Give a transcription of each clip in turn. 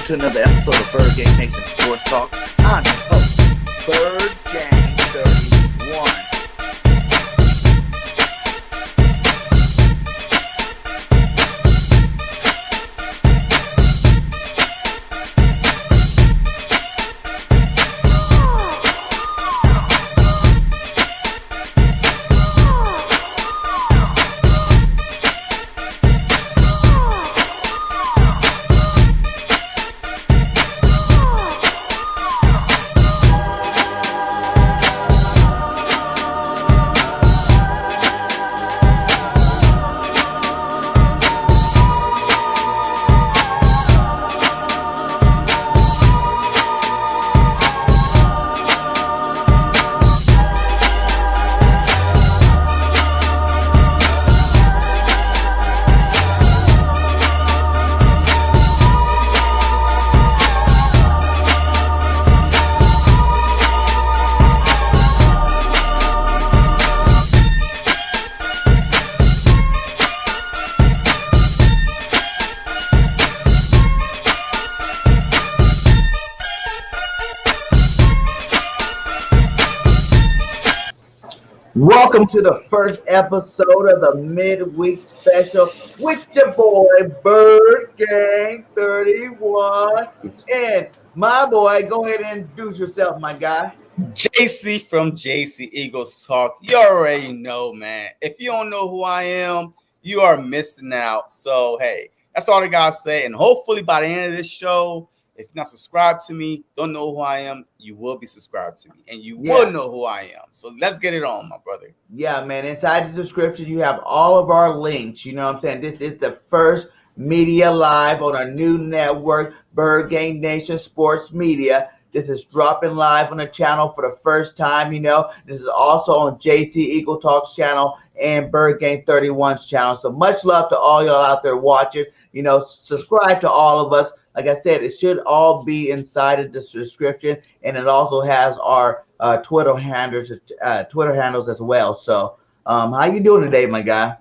welcome to another episode of Birdgang Nation Sports Talk. I'm your host, Birdgang 31. Welcome to the first episode of the midweek special with your boy Birdgang 31 and my boy. Go ahead and introduce yourself, my guy. JC from J.C.eaglestalk. You already know, man. If you don't know who I am, you are missing out. So, hey, that's all I gotta say. And hopefully by the end of this show, if you're not subscribed to me, don't know who I am, you will be subscribed to me. And you will know who I am. So let's get it on, my brother. Yeah, man. Inside the description, you have all of our links. You know what I'm saying? This is the first media live on our new network, Birdgang Nation Sports Media. This is dropping live on the channel for the first time. You know, this is also on J.C.eaglestalk's channel and Birdgang 31's channel. So much love to all y'all out there watching. You know, subscribe to all of us. Like I said, it should all be inside of this description, and it also has our Twitter handles as well. So, how you doing today, my guy?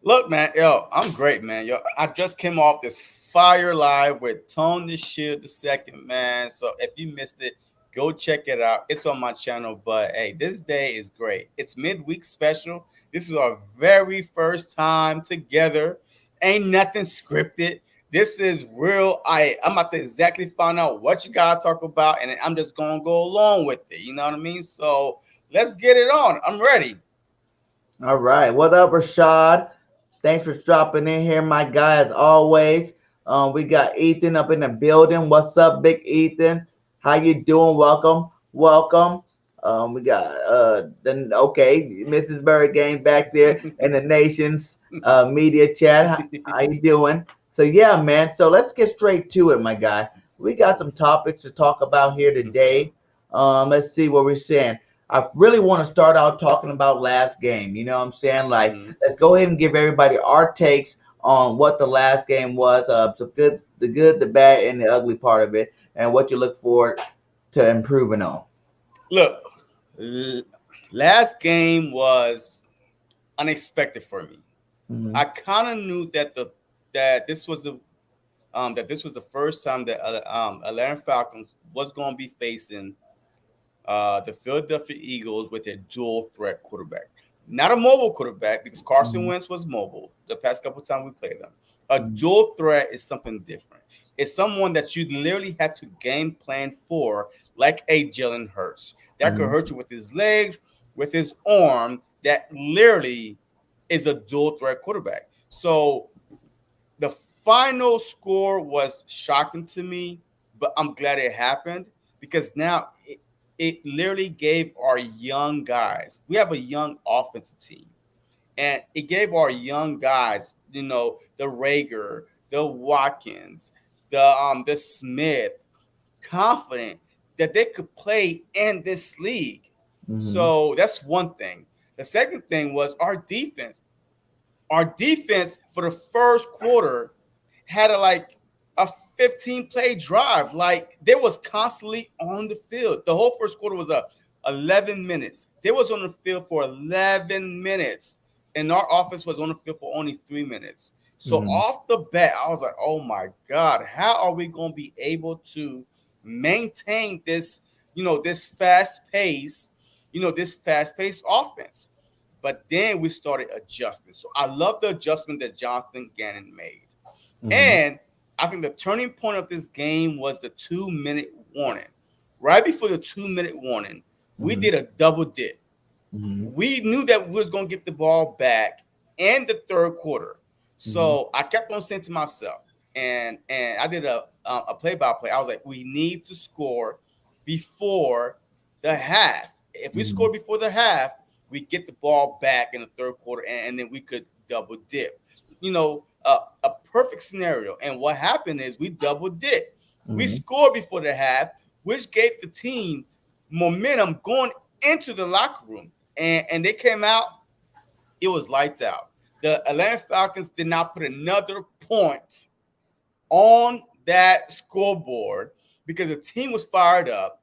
Look, man, I'm great, man. I just came off this fire live with Tone the Shield II, man. So if you missed it, go check it out. It's on my channel. But hey, this day is great. It's midweek special. This is our very first time together. Ain't nothing scripted. This is real. I'm about to exactly find out what you gotta talk about, and I'm just gonna go along with it. You know what I mean? So let's get it on. I'm ready. All right. What up, Rashad? Thanks for dropping in here, my guy, as always. We got Ethan up in the building. What's up, Big Ethan? How you doing? Welcome. We got Mrs. Birdgang back there in the nation's media chat. How you doing? So yeah, man. So let's get straight to it, my guy. We got some topics to talk about here today. Let's see what we're saying. I really want to start out talking about last game. You know what I'm saying? Like, let's go ahead and give everybody our takes on what the last game was. The good, the bad, and the ugly part of it, and what you look forward to improving on. Look, last game was unexpected for me. I kind of knew that this was the first time that Atlanta Falcons was going to be facing the Philadelphia Eagles with a dual threat quarterback. Not a mobile quarterback, because Carson Wentz was mobile the past couple of times we played them. A dual threat is something different. It's someone that you literally have to game plan for, like a Jalen Hurts. That could hurt you with his legs, with his arm. That literally is a dual threat quarterback. So the final score was shocking to me, but I'm glad it happened, because now it literally gave our young guys, we have a young offensive team, and it gave our young guys, you know, the Rager, the Watkins, the Smith, confident that they could play in this league. So that's one thing. The second thing was our defense. Our defense for the first quarter had a 15-play drive. Like, they was constantly on the field. The whole first quarter was 11 minutes. They was on the field for 11 minutes, and our offense was on the field for only 3 minutes. So off the bat, I was like, oh my God, how are we going to be able to maintain this, this fast-paced offense? But then we started adjusting. So I love the adjustment that Jonathan Gannon made. And I think the turning point of this game was the 2-minute warning. Right before the 2-minute warning, we did a double dip. We knew that we was going to get the ball back in the third quarter. So I kept on saying to myself, and I did a play-by-play. I was like, we need to score before the half. If we score before the half, we get the ball back in the third quarter, and then we could double dip. A perfect scenario. And what happened is we double dip. We scored before the half, which gave the team momentum going into the locker room. And they came out, it was lights out. The Atlanta Falcons did not put another point on that scoreboard because the team was fired up.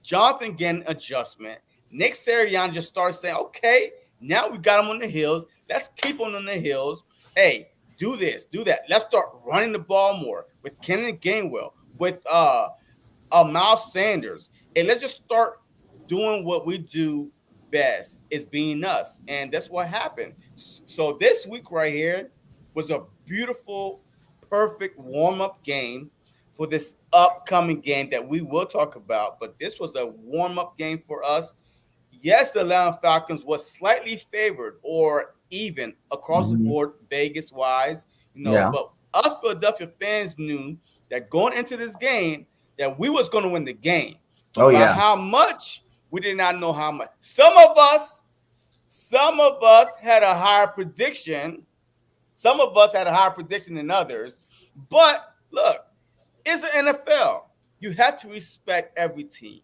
Jonathan getting adjustment. Nick Sirianni just started saying, okay, now we got him on the heels. Let's keep him on the heels. Hey, do this, do that. Let's start running the ball more with Kenneth Gainwell, with Miles Sanders. And let's just start doing what we do best, is being us. And that's what happened. So this week right here was a beautiful, perfect warm-up game for this upcoming game that we will talk about. But this was a warm-up game for us. Yes, the Atlanta Falcons was slightly favored or even across the board, Vegas-wise, but us Philadelphia fans knew that going into this game that we was going to win the game. But by how much, we did not know how much. Some of us had a higher prediction. Some of us had a higher prediction than others. But look, it's the NFL. You have to respect every team.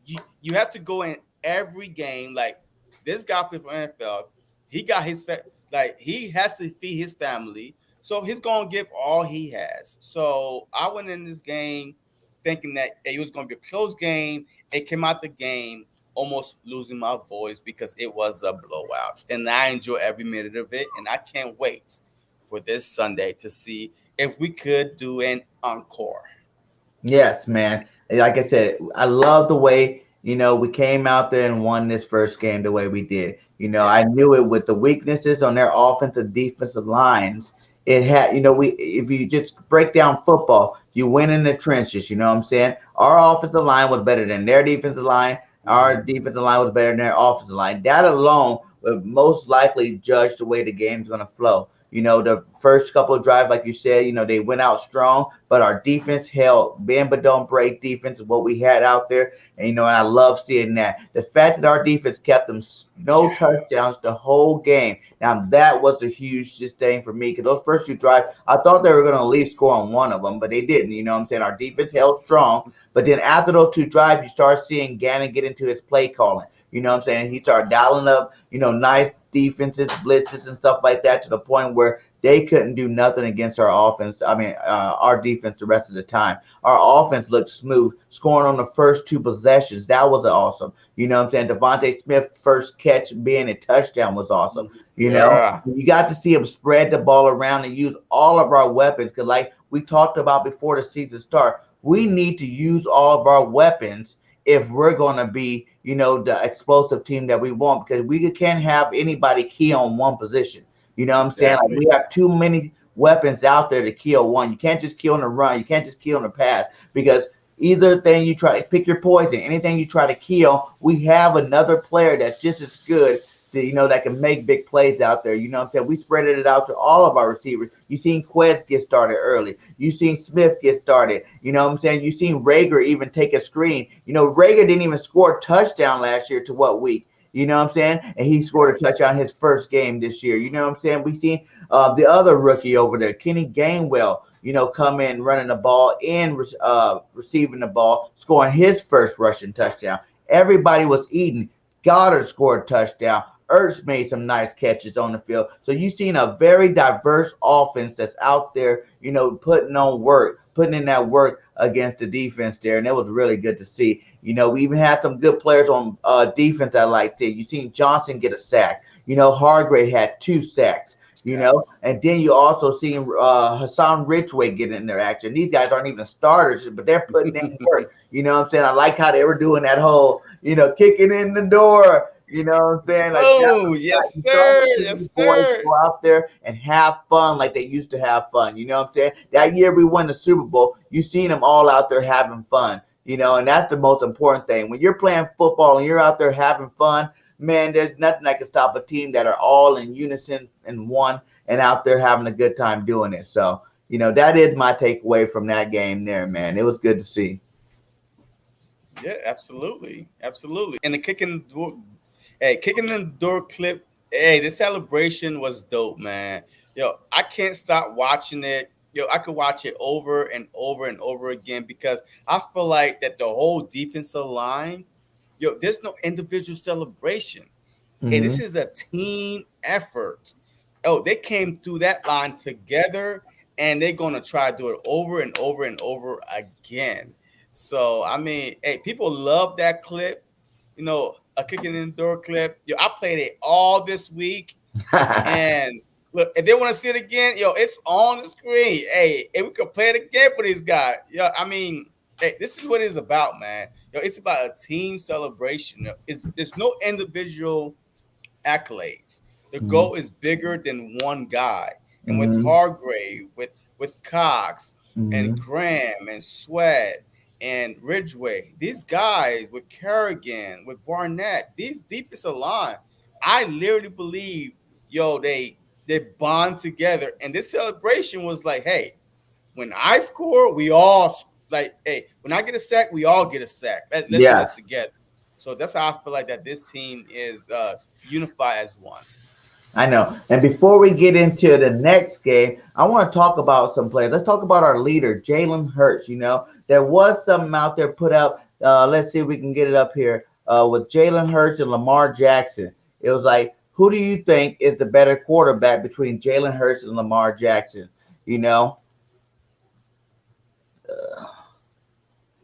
You have to go in every game. Like, this guy played for NFL. He got he has to feed his family. So he's going to give all he has. So I went in this game thinking that it was going to be a close game. It came out the game almost losing my voice because it was a blowout. And I enjoy every minute of it. And I can't wait for this Sunday to see if we could do an encore. Yes, man. Like I said, I love the way, we came out there and won this first game the way we did. I knew it with the weaknesses on their offensive, defensive lines. It had, if you just break down football, you win in the trenches. You know what I'm saying? Our offensive line was better than their defensive line. Our defensive line was better than their offensive line. That alone would most likely judge the way the game's going to flow. The first couple of drives, like you said, they went out strong, but our defense held. Bend but don't break defense is what we had out there. And, I love seeing that. The fact that our defense kept them no touchdowns the whole game. Now, that was a huge thing for me because those first two drives, I thought they were going to at least score on one of them, but they didn't. You know what I'm saying? Our defense held strong. But then after those two drives, you start seeing Gannon get into his play calling. You know what I'm saying? He started dialing up, nice defenses, blitzes, and stuff like that to the point where they couldn't do nothing against our offense. Our defense the rest of the time. Our offense looked smooth, scoring on the first two possessions. That was awesome. You know what I'm saying? Devontae Smith's first catch being a touchdown was awesome. You got to see him spread the ball around and use all of our weapons. Because like we talked about before the season start, we need to use all of our weapons if we're going to be, the explosive team that we want, because we can't have anybody key on one position. You know what I'm saying? Like, we have too many weapons out there to kill one. You can't just kill on the run. You can't just kill on the pass, because either thing you try to pick your poison, anything you try to kill, we have another player that's just as good to, that can make big plays out there. You know what I'm saying? We spread it out to all of our receivers. You seen Quez get started early. You seen Smith get started. You know what I'm saying? You seen Rager even take a screen. Rager didn't even score a touchdown last year to what week? You know what I'm saying? And he scored a touchdown his first game this year. You know what I'm saying? We seen the other rookie over there, Kenny Gainwell, come in running the ball and receiving the ball, scoring his first rushing touchdown. Everybody was eating. Goddard scored a touchdown. Ertz made some nice catches on the field. So you've seen a very diverse offense that's out there, putting in that work against the defense there. And it was really good to see. We even had some good players on defense I like to see. You seen Johnson get a sack. Hargrave had 2 sacks. you know. Yes. And then you also see Hassan Ridgeway get in their action. These guys aren't even starters, but they're putting in work. You know what I'm saying? I like how they were doing that whole, kicking in the door. You know what I'm saying? Like that Oh, was yes, you started sir. to see Yes, these boys sir. go out there and have fun like they used to have fun. You know what I'm saying? That year we won the Super Bowl, you seen them all out there having fun. And that's the most important thing. When you're playing football and you're out there having fun, man, there's nothing that can stop a team that are all in unison and one and out there having a good time doing it. So, that is my takeaway from that game there, man. It was good to see. Yeah, absolutely, absolutely. And the kicking in the door clip. Hey, the celebration was dope, man. Yo, I can't stop watching it. Yo, I could watch it over and over and over again because I feel like that the whole defensive line. Yo, there's no individual celebration. Hey, this Mm-hmm. is a team effort. Oh, they came through that line together and they're gonna try to do it over and over and over again. So I mean, hey, people love that clip. A kicking in the door clip. Yo, I played it all this week. And look, if they want to see it again, yo, it's on the screen. Hey, we could play it again for these guys. Yo, I mean, hey, this is what it's about, man. Yo, it's about a team celebration. There's no individual accolades. The Mm-hmm. goal is bigger than one guy. And with Mm-hmm. Hargrave, with Cox and Mm-hmm. Graham and Sweat and Ridgeway, these guys with Kerrigan, with Barnett, these defensive line, I literally believe, yo, they bond together. And this celebration was like, hey, when I score, we all like, hey, when I get a sack, we all get a sack. Let's do Yeah. this together. So that's how I feel like that this team is unified as one. I know. And before we get into the next game, I want to talk about some players. Let's talk about our leader, Jalen Hurts. There was something out there put up. Let's see if we can get it up here with Jalen Hurts and Lamar Jackson. It was like, who do you think is the better quarterback between Jalen Hurts and Lamar Jackson? You know,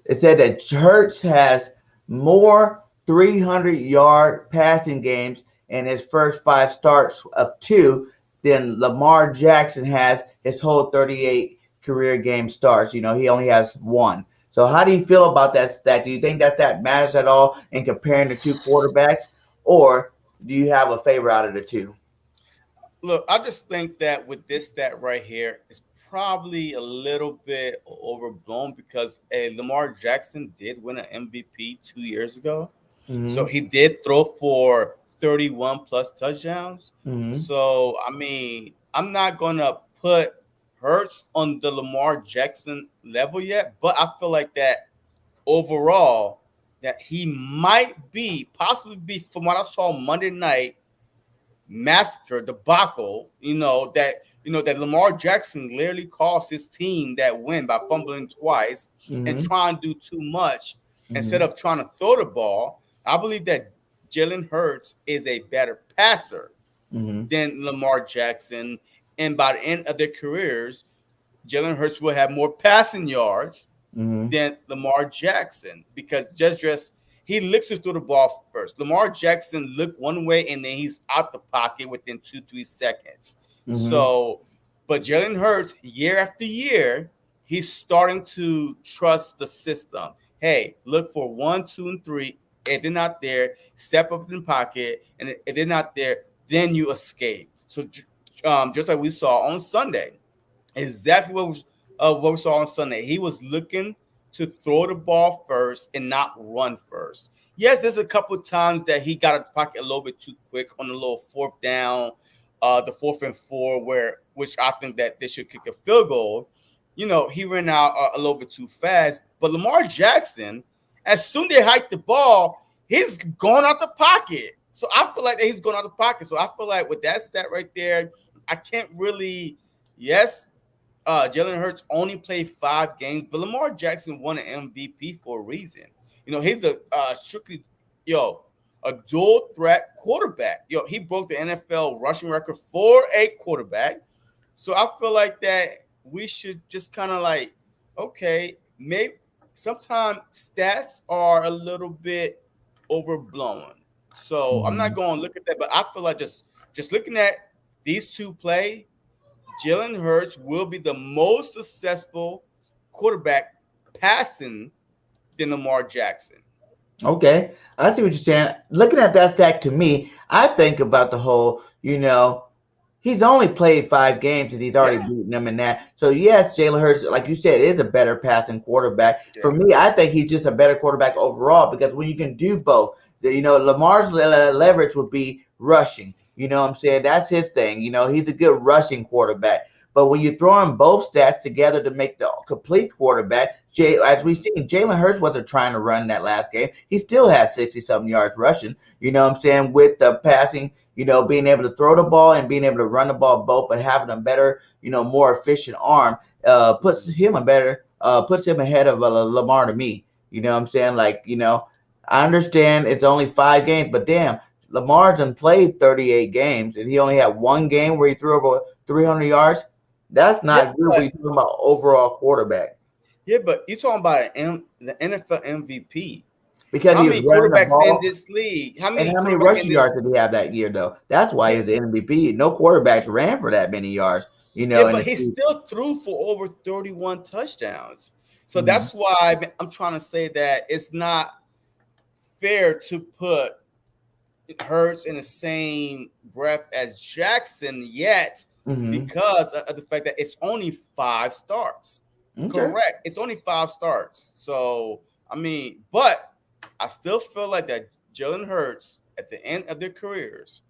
It said that Hurts has more 300-yard passing games in his first five starts of two than Lamar Jackson has his whole 38 career game starts. He only has one. So how do you feel about that stat? Do you think that matters at all in comparing the two quarterbacks, or do you have a favor out of the two? Look, I just think that with this stat right here, it's probably a little bit overblown because Lamar Jackson did win an MVP 2 years ago. So Mm-hmm. he did throw for 31 plus touchdowns. Mm-hmm. So, I mean, I'm not going to put Hurts on the Lamar Jackson level yet, but I feel like that overall, that he might possibly be, from what I saw Monday night, massacre debacle, that Lamar Jackson literally cost his team that win by fumbling twice and Mm-hmm. trying to do too much instead Mm-hmm. of trying to throw the ball. I believe that Jalen Hurts is a better passer Mm-hmm. than Lamar Jackson. And by the end of their careers, Jalen Hurts will have more passing yards Mm-hmm. than Lamar Jackson because just he looks to throw the ball first. Lamar Jackson looked one way and then he's out the pocket within 2-3 seconds. Mm-hmm. So, but Jalen Hurts, year after year, he's starting to trust the system. Hey, look for 1, 2, and 3. If they're not there, step up in the pocket, and if they're not there, then you escape. So, just like we saw on Sunday, exactly what we saw on Sunday. He was looking to throw the ball first and not run first. Yes, there's a couple of times that he got a pocket a little bit too quick on the little fourth down, the 4th and 4, which I think that they should kick a field goal. He ran out a little bit too fast. But Lamar Jackson, as soon as they hike the ball, he's gone out the pocket. So I feel like that he's going out the pocket. So I feel like with that stat right there, I can't really. Yes, Jalen Hurts only played 5 games, but Lamar Jackson won an MVP for a reason. He's a strictly, a dual threat quarterback. He broke the NFL rushing record for a quarterback. So I feel like that we should just kind of like, okay, maybe sometimes stats are a little bit overblown. So I'm Mm-hmm. not going to look at that, but I feel like just looking at these two play, Jalen Hurts will be the most successful quarterback passing than Lamar Jackson. Okay, I see what you're saying. Looking at that stack to me, I think about the whole, he's only played 5 games and he's already Yeah. beaten them in that. So yes, Jalen Hurts, like you said, is a better passing quarterback. For Yeah. me, I think he's just a better quarterback overall because when you can do both, Lamar's leverage would be rushing. You know what I'm saying? That's his thing. He's a good rushing quarterback. But when you throw in both stats together to make the complete quarterback, as we've seen, Jalen Hurts wasn't trying to run that last game. He still had 60-something yards rushing. You know what I'm saying? With the passing, being able to throw the ball and being able to run the ball both, but having a better, more efficient arm, puts him ahead of Lamar to me. You know what I'm saying? Like, I understand it's only 5 games, but damn, Lamar's done played 38 games and he only had one game where he threw over 300 yards. That's Yeah, not good when but you're talking about overall quarterback you're talking about the NFL MVP. because How he was many running the quarterbacks in ball. this league? How And many how many quarterbacks in rushing yards this? did he have that year, though? That's why Yeah, he's the MVP. No quarterbacks ran for that many yards, yeah, in but the he season. still threw for over 31 touchdowns. So Mm-hmm. that's why I'm trying to say that it's not fair to put Hurts in the same breath as Jackson yet Mm-hmm. because of the fact that it's only 5 starts. Okay. Correct. It's only 5 starts. So, I mean, but I still feel like that Jalen Hurts at the end of their careers,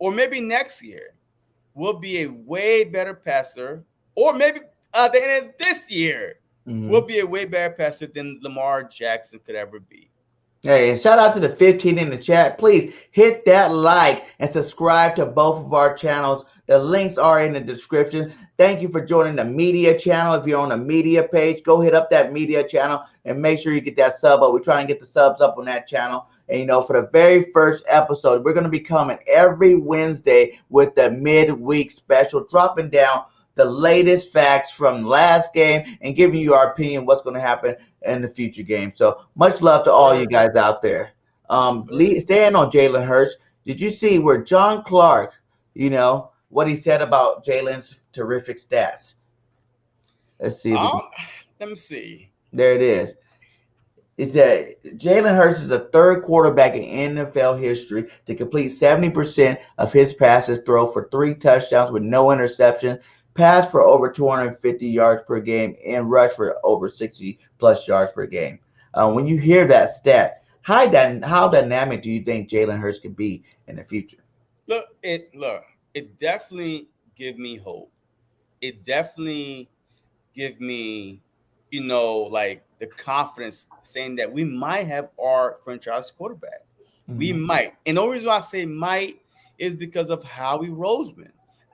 or maybe next year, will be a way better passer, or maybe at the end of this year, will Mm-hmm. be a way better passer than Lamar Jackson could ever be. Hey, and shout out to the 15 in the chat. Please hit that like and subscribe to both of our channels. The links are in the description. Thank you for joining the media channel. If you're on the media page, go hit up that media channel and make sure you get that sub up. We're trying to get the subs up on that channel. And for the very first episode, we're going to be coming every Wednesday with the midweek special, dropping down the latest facts from last game and giving you our opinion what's going to happen in the future game. So much love to all you Sir. guys out there. Yes, sir. Staying on Jalen Hurts, did you see where John Clark, what he said about Jalen's terrific stats? Let's see if we Um, can. let me see. There it is. It said Jalen Hurts is the third quarterback in NFL history to complete 70% of his passes, throw for 3 touchdowns with no interception, pass for over 250 yards per game, and rush for over 60 plus yards per game. When you hear that stat, how dynamic do you think Jalen Hurts could be in the future? Look. It definitely give me hope. It definitely give me, like the confidence saying that we might have our franchise quarterback. We Mm-hmm. might. And the only reason why I say might is because of Howie Roseman.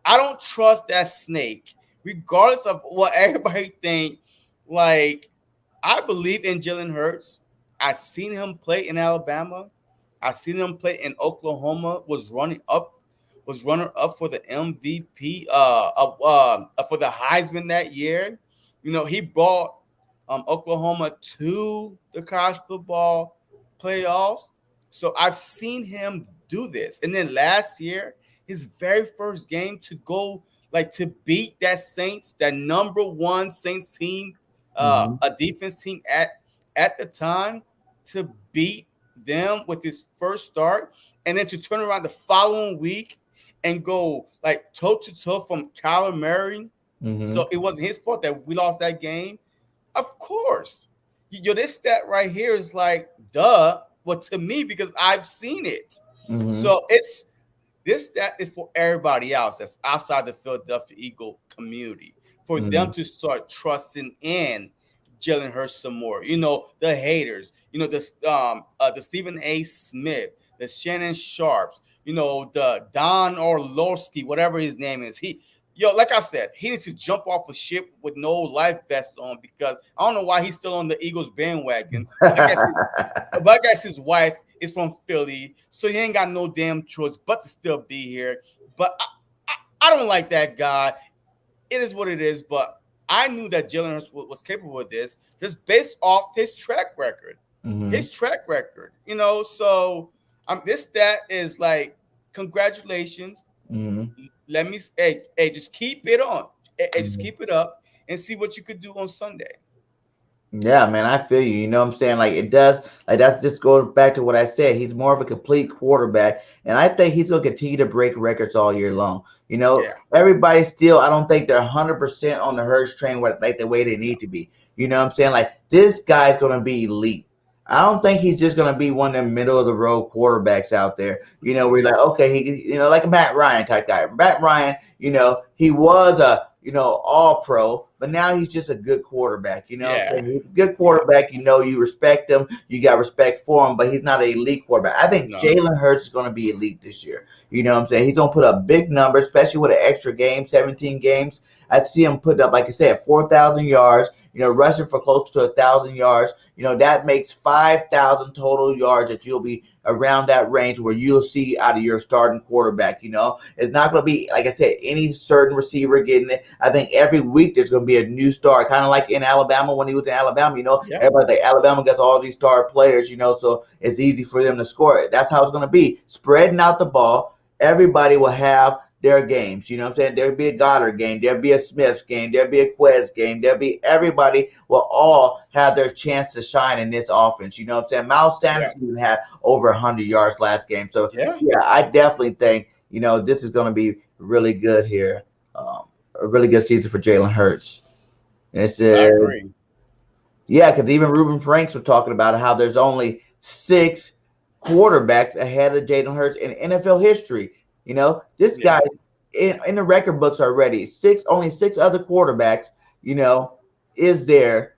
I don't trust that snake, regardless of what everybody think. Like, I believe in Jalen Hurts. I've seen him play in Alabama. I've seen him play in Oklahoma. Was runner up for the MVP, for the Heisman that year. He brought Oklahoma to the college football playoffs. So I've seen him do this. And then last year, his very first game to go to beat that number one Saints team, Mm-hmm. a defense team at the time, to beat them with his first start, and then to turn around the following week and go toe to toe from Kyler Murray. Mm-hmm. So it wasn't his fault that we lost that game. Of course. This stat right here is like, duh. Well, to me, because I've seen it. Mm-hmm. So this stat is for everybody else that's outside the Philadelphia Eagle community, for them Mm-hmm. to start trusting in Jalen Hurts some more. The haters, the Stephen A. Smith, the Shannon Sharps, the Don Orlowski, whatever his name is. Like I said, he needs to jump off a ship with no life vest on, because I don't know why he's still on the Eagles bandwagon. But I guess his wife is from Philly, so he ain't got no damn choice but to still be here. But I don't like that guy. It is what it is. But I knew that Jalen Hurts was capable of this just based off his track record. Mm-hmm. His track record. So this stat is like, congratulations. Let me, hey, just keep it on. Hey, just Mm-hmm. keep it up and see what you could do on Sunday. Yeah, man, I feel you. You know what I'm saying? Like it does, like that's just going back to what I said. He's more of a complete quarterback, and I think he's gonna continue to break records all year long. You know, Yeah. everybody still, I don't think they're 100% on the Hurts train like the way they No. need to be. You know what I'm saying? Like this guy's gonna be elite. I don't think he's just gonna be one of them middle of the road quarterbacks out there. You know, we're like, okay, like a Matt Ryan type guy. Matt Ryan, he was a all pro, but now he's just a good quarterback. You know what I'm Yeah. saying? He's a good Yeah. quarterback. You respect him. You got respect for him, but he's not an elite quarterback. I think No. Jalen Hurts is going to be elite this year. You know what I'm saying? He's going to put up big numbers, especially with an extra game, 17 games. I'd see him put up, like I said, 4,000 yards, rushing for close to 1,000 yards. That makes 5,000 total yards that you'll be around that range where you'll see out of your starting quarterback. It's not going to be, like I said, any certain receiver getting it. I think every week there's going to be a new star, kind of like in Alabama when he was in Alabama. Yeah. Everybody like Alabama gets all these star players, so it's easy for them to score it. That's how it's going to be, spreading out the ball. Everybody will have their games. You know what I'm saying? There'll be a Goddard game. There'll be a Smith's game. There'll be a Quez game. Everybody will all have their chance to shine in this offense. You know what I'm saying? Miles Yeah. Sanders even had over 100 yards last game. So, Yeah. yeah, I definitely think, this is going to be really good here. A really good season for Jalen Hurts. It's I agree. yeah, because even Ruben Franks was talking about how there's only 6 quarterbacks ahead of Jalen Hurts in NFL history. This Yeah. guy in the record books already. Only 6 other quarterbacks. Is there?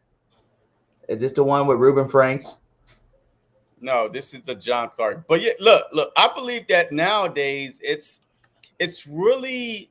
Is this the one with Ruben Franks? No, this is the John Clark. But yeah, look. I believe that nowadays it's really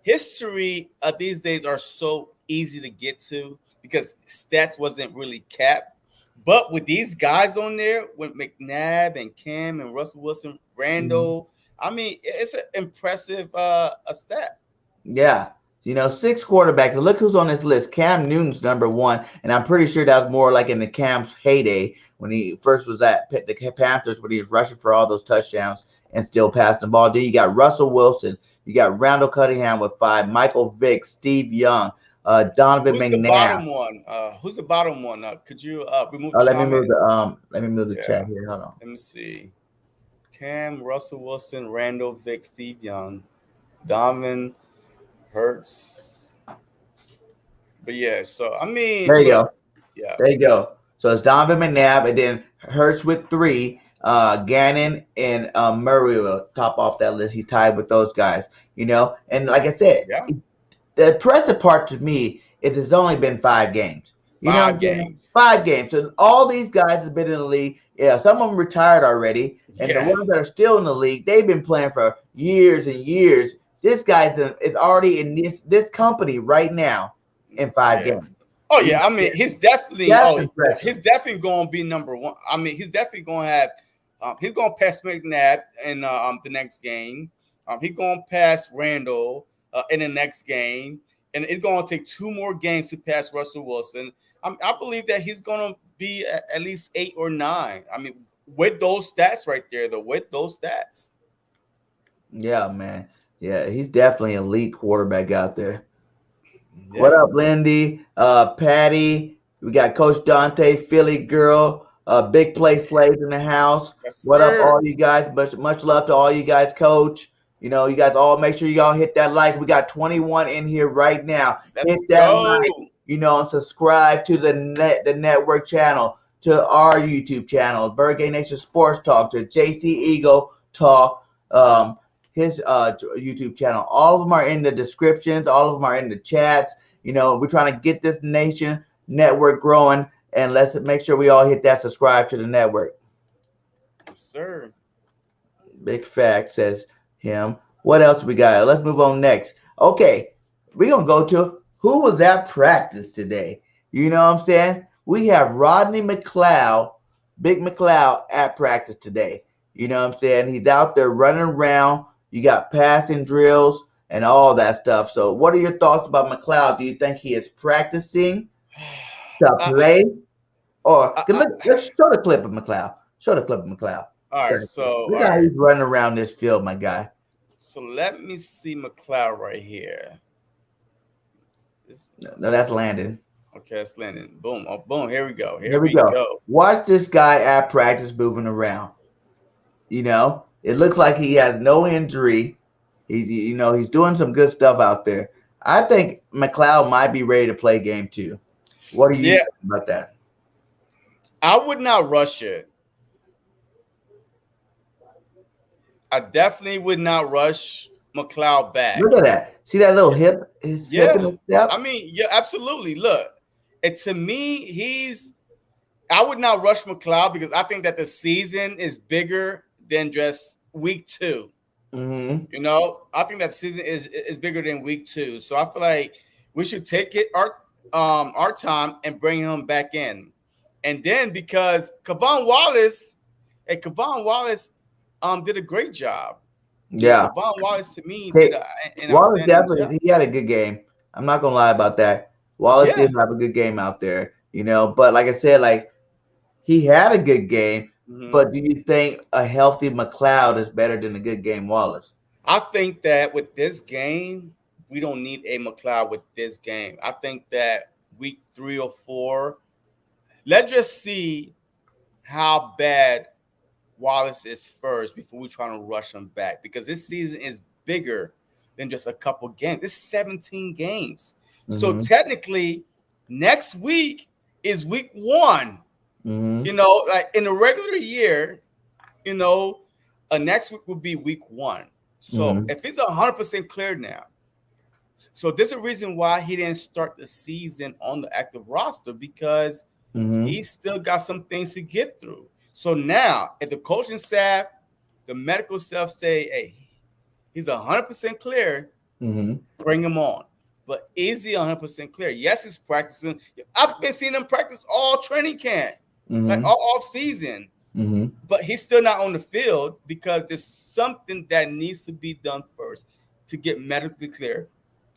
history these days are so easy to get to because stats wasn't really capped. But with these guys on there, with McNabb and Cam and Russell Wilson, Randall, I mean, it's an impressive a stat. Yeah. 6 quarterbacks. And look who's on this list. Cam Newton's number 1. And I'm pretty sure that was more like in the Cam's heyday when he first was at the Panthers, when he was rushing for all those touchdowns and still passing the ball. Then you got Russell Wilson. You got Randall Cunningham with 5. Michael Vick, Steve Young, Donovan Who's the McNabb. bottom one? Who's the bottom one? Could you remove the Let me move comment? the Yeah. chat here. Hold on. Let me see. Cam, Russell Wilson, Randall, Vick, Steve Young, Donovan, Hurts. But yeah, so I mean, There you look, go. yeah, There you go. So it's Donovan McNabb, and then Hurts with 3. Gannon and Murray will top off that list. He's tied with those guys. And like I said, yeah, the impressive part to me is it's only been 5 games. You know what five I'm saying? games. 5 games. So all these guys have been in the league. Yeah, some of them retired already, and the Yeah, ones that are still in the league, they've been playing for years and years. This guy's is already in this company right now in 5 yeah. games. Oh You know yeah, I what I'm mean, saying? he's definitely. That's Oh yeah, impressive. he's definitely going to be number one. I mean, he's definitely going to have. He's going to pass McNabb in the next game. He's going to pass Randall in the next game, and it's going to take 2 more games to pass Russell Wilson. I believe that he's going to be at least 8 or 9. I mean, with those stats right there, though, with those stats. Yeah, man. Yeah, he's definitely an elite quarterback out there. What Yeah. up, Lindy? Patty. We got Coach Dante, Philly girl. Big play slaves in the house. Yes, What up, sir. all you guys? Much love to all you guys, Coach. You guys all make sure y'all hit that like. We got 21 in here right now. Hit Let's that go. like. And subscribe to the network channel, to our YouTube channel, Birdgang Nation Sports Talk, to J.C. Eagle Talk. His YouTube channel. All of them are in the descriptions. All of them are in the chats. We're trying to get this nation network growing, and let's make sure we all hit that subscribe to the network. Yes, sir. Big fact, says him. What else we got? Let's move on next. Okay, we're going to go to who was at practice today. You know what I'm saying? We have Rodney Mccloud, Big McCloud, at practice today. You know what I'm saying? He's out there running around. You got passing drills and all that stuff. So what are your thoughts about McCloud? Do you think he is practicing to play? Or let's show the clip of McCloud. Show the clip of McCloud. All right, so Look all how right, he's running around this field, my guy. So let me see McCloud right here. No, that's Landon. Okay, it's Landon. Boom. Oh, boom. Here we go. Here Here we we go. go. Watch this guy at practice moving around. It looks like he has no injury. He's doing some good stuff out there. I think McCloud might be ready to play game 2. What do you Yeah, think about that? I would not rush it. I definitely would not rush McCloud back. Look at that. See that little hip, his hip in Yeah. the step? I mean, yeah, absolutely. Look, and to me, I would not rush McCloud because I think that the season is bigger than just week 2. Mm-hmm. I think that season is bigger than week 2. So I feel like we should take it our time and bring him back in. And then because Kevon Wallace did a great job. Yeah. Kevon Wallace to me did Hey, an Wallace outstanding job. definitely he had a good game. I'm not gonna lie about that. Wallace Yeah. did have a good game out there, but like I said, like he had a good game, Mm-hmm. but do you think a healthy McCloud is better than a good game Wallace? I think that with this game, we don't need a McCloud with this game. I think that week 3 or 4, let's just see how bad Wallace is first before we try to rush him back because this season is bigger than just a couple games. It's 17 games. Mm-hmm. So technically, next week is week 1. Mm-hmm. Like in a regular year, next week would be week 1. So if he's 100% clear now, so there's a reason why he didn't start the season on the active roster because he's still got some things to get through. So now, if the coaching staff, the medical staff say, hey, he's 100% clear, bring him on. But is he 100% clear? Yes, he's practicing. I've been seeing him practice all training camp, like all off season. But he's still not on the field because there's something that needs to be done first to get medically clear.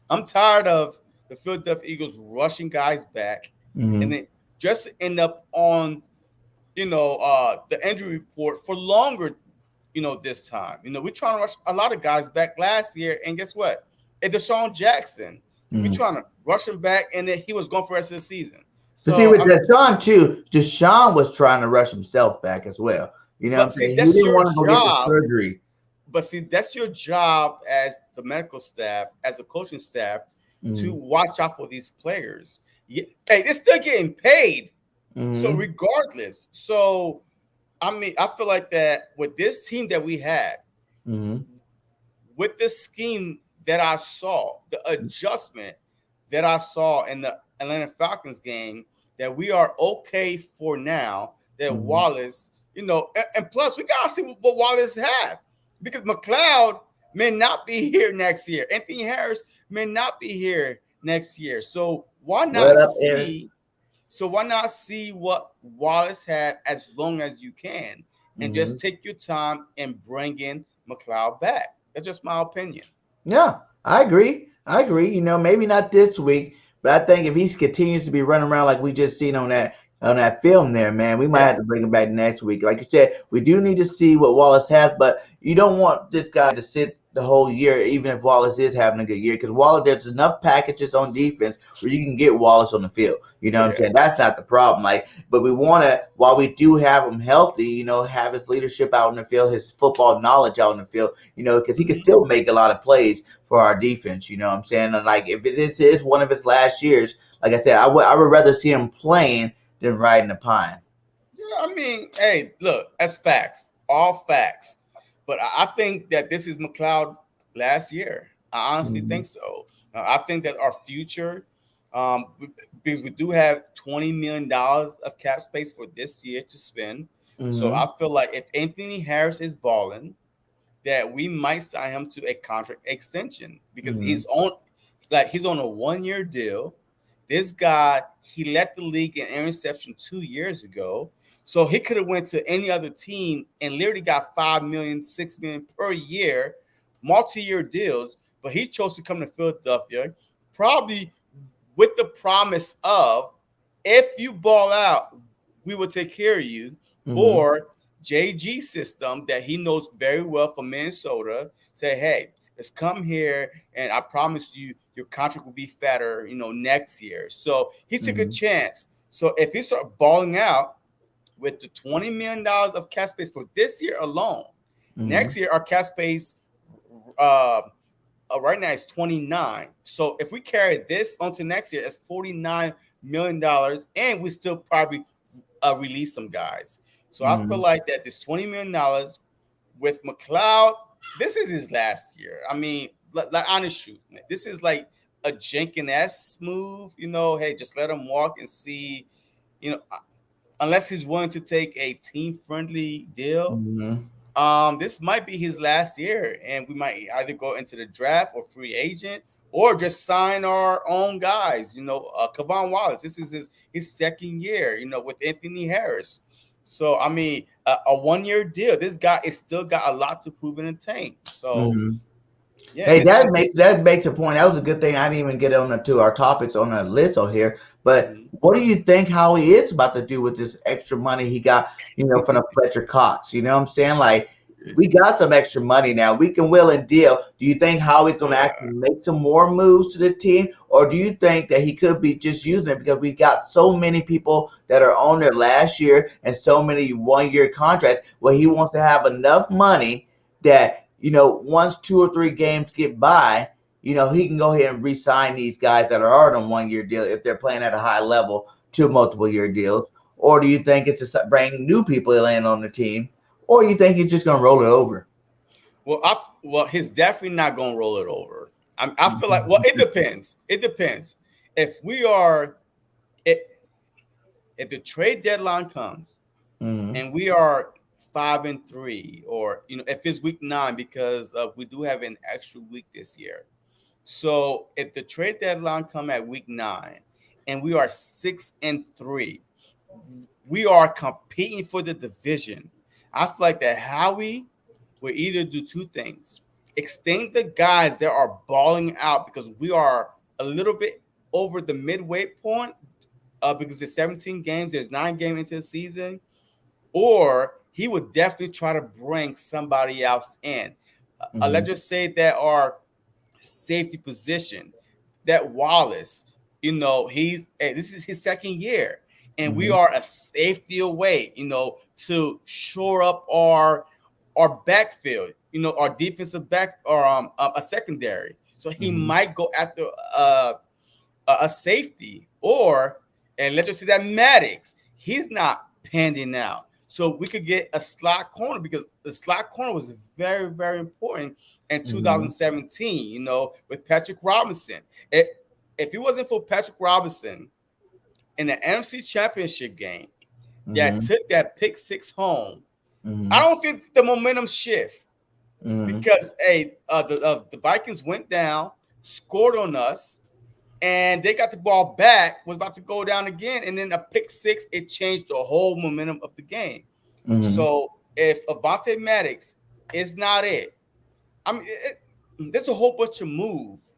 I'm tired of the Philadelphia Eagles rushing guys back and then just end up on, the injury report for longer, this time. We're trying to rush a lot of guys back last year, and guess what? And Deshaun Jackson, we're trying to rush him back, and then he was going for the rest of the season. So, see, with Deshaun too, Deshaun was trying to rush himself back as well. You know what I'm saying? He didn't want to go get the surgery. But see, that's your job as the medical staff, as the coaching staff, to watch out for these players. Hey, they're still getting paid. So regardless. So, I mean, I feel like that with this team that we had, with the scheme that I saw, the adjustment that I saw in the Atlanta Falcons game, that we are okay for now, that Wallace, and plus we got to see what Wallace have. Because McCloud may not be here next year. Anthony Harris may not be here next year. So why not see? So why not see what Wallace had as long as you can, and just take your time and bring in McCloud back? That's just my opinion. Yeah, I agree. Maybe not this week, but I think if he continues to be running around like we just seen on that film there, man, we might have to bring him back next week. Like you said, we do need to see what Wallace has, but you don't want this guy to sit the whole year, even if Wallace is having a good year, because Wallace, there's enough packages on defense where you can get Wallace on the field. You know what I'm saying? That's not the problem. But we want to, while we do have him healthy, have his leadership out in the field, his football knowledge out in the field, because he can still make a lot of plays for our defense. You know what I'm saying? And if it is one of his last years, like I said, I would rather see him playing than riding the pine. Yeah, I mean, hey, look, that's facts, all facts. But I think that this is McCloud last year. I honestly think so. I think that our future, because we do have $20 million of cap space for this year to spend. So I feel like if Anthony Harris is balling, that we might sign him to a contract extension because he's on a 1-year deal. This guy, he led the league in interception 2 years ago. So he could have went to any other team and literally got $5 million, $6 million per year, multi-year deals. But he chose to come to Philadelphia, probably with the promise of, if you ball out, we will take care of you. Or JG system that he knows very well from Minnesota, say, hey, Let's come here, and I promise you, your contract will be fatter, next year. So he took a chance. So if he start balling out with the $20 million of cap space for this year alone, next year our cap space uh, right now is 29. So if we carry this onto next year, it's $49 million, and we still probably release some guys. So I feel like that this $20 million with McCloud, this is his last year. I mean, like honest truth, this is like a Jenkins move. Hey, just let him walk and see. Unless he's willing to take a team-friendly deal, this might be his last year, and we might either go into the draft or free agent, or just sign our own guys. Kavon Wallace. This is his second year. With Anthony Harris. So I mean, a 1-year deal. This guy is still got a lot to prove in the tank. So. Yeah, hey, that makes a point. That was a good thing. I didn't even get on to our topics on the list on here. But what do you think Howie is about to do with this extra money he got, from the Fletcher Cox? You know what I'm saying? Like, we got some extra money now. We can will and deal. Do you think Howie's going to actually make some more moves to the team? Or do you think that he could be just using it because we got so many people that are on there last year and so many 1-year contracts where he wants to have enough money that once 2 or 3 games get by, he can go ahead and re-sign these guys that are already on 1-year deal if they're playing at a high level to multiple-year deals? Or do you think it's just bring new people in on the team? Or you think he's just going to roll it over? Well, he's definitely not going to roll it over. I feel like, it depends. It depends. If the trade deadline comes and we are 5-3, or if it's week 9, because we do have an extra week this year. So if the trade deadline come at week 9 and we are 6-3, we are competing for the division. I feel like that Howie will either do 2 things: extend the guys that are balling out, because we are a little bit over the midway point, because there's 17 games, there's 9 games into the season, or he would definitely try to bring somebody else in. Let's just say that our safety position, that Wallace, this is his second year, and we are a safety away, to shore up our backfield, our defensive back, or a secondary. So he might go after a safety, and let's just say that Maddox, he's not panning out. So we could get a slot corner, because the slot corner was very, very important in 2017, with Patrick Robinson. If it wasn't for Patrick Robinson in the NFC Championship game that took that pick 6 home, I don't think the momentum shift, because the Vikings went down, scored on us, and they got the ball back, was about to go down again, and then a pick 6, it changed the whole momentum of the game. So if Avonte Maddox is not it, I mean, there's a whole bunch of moves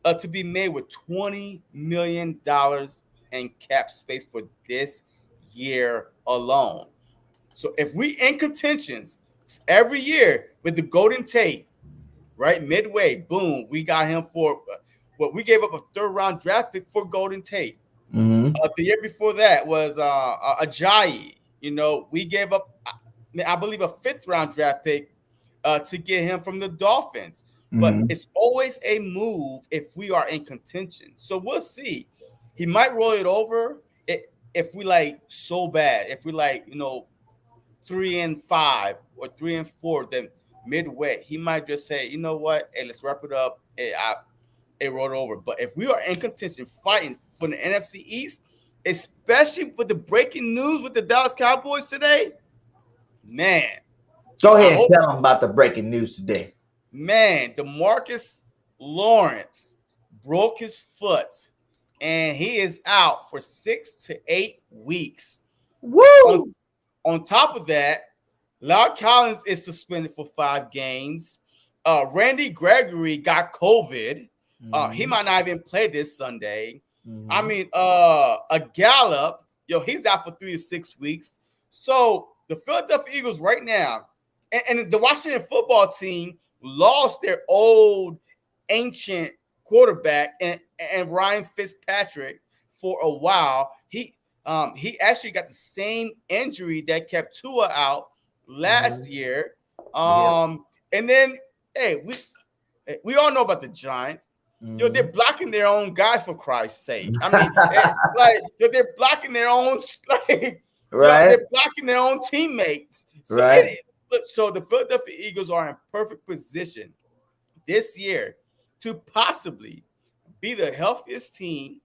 to be made with $20 million in cap space for this year alone. So if we in contentions every year with the Golden Tate, right, midway, boom, we got him for we gave up a 3rd-round draft pick for Golden Tate. The year before that was Ajayi. We gave up, I believe, a 5th-round draft pick to get him from the Dolphins. But it's always a move if we are in contention. So we'll see. He might roll it over if we like so bad. If we like, 3-5 or 3-4, then midway, he might just say, you know what? Hey, let's wrap it up. It rolled over. But if we are in contention, fighting for the NFC East, especially with the breaking news with the Dallas Cowboys today, man. Go ahead and tell them about the breaking news today. Man, DeMarcus Lawrence broke his foot, and he is out for 6 to 8 weeks. Woo! On top of that, La'el Collins is suspended for 5 games. Randy Gregory got COVID. He might not even play this Sunday. I mean, a Gallup, he's out for 3 to 6 weeks. So the Philadelphia Eagles right now, and the Washington football team lost their old ancient quarterback and Ryan Fitzpatrick for a while. He actually got the same injury that kept Tua out last year. And then we all know about the Giants. Yo, they're blocking their own guys, for Christ's sake. I mean, they're blocking their own, they're blocking their own teammates. So so the Philadelphia Eagles are in perfect position this year to possibly be the healthiest team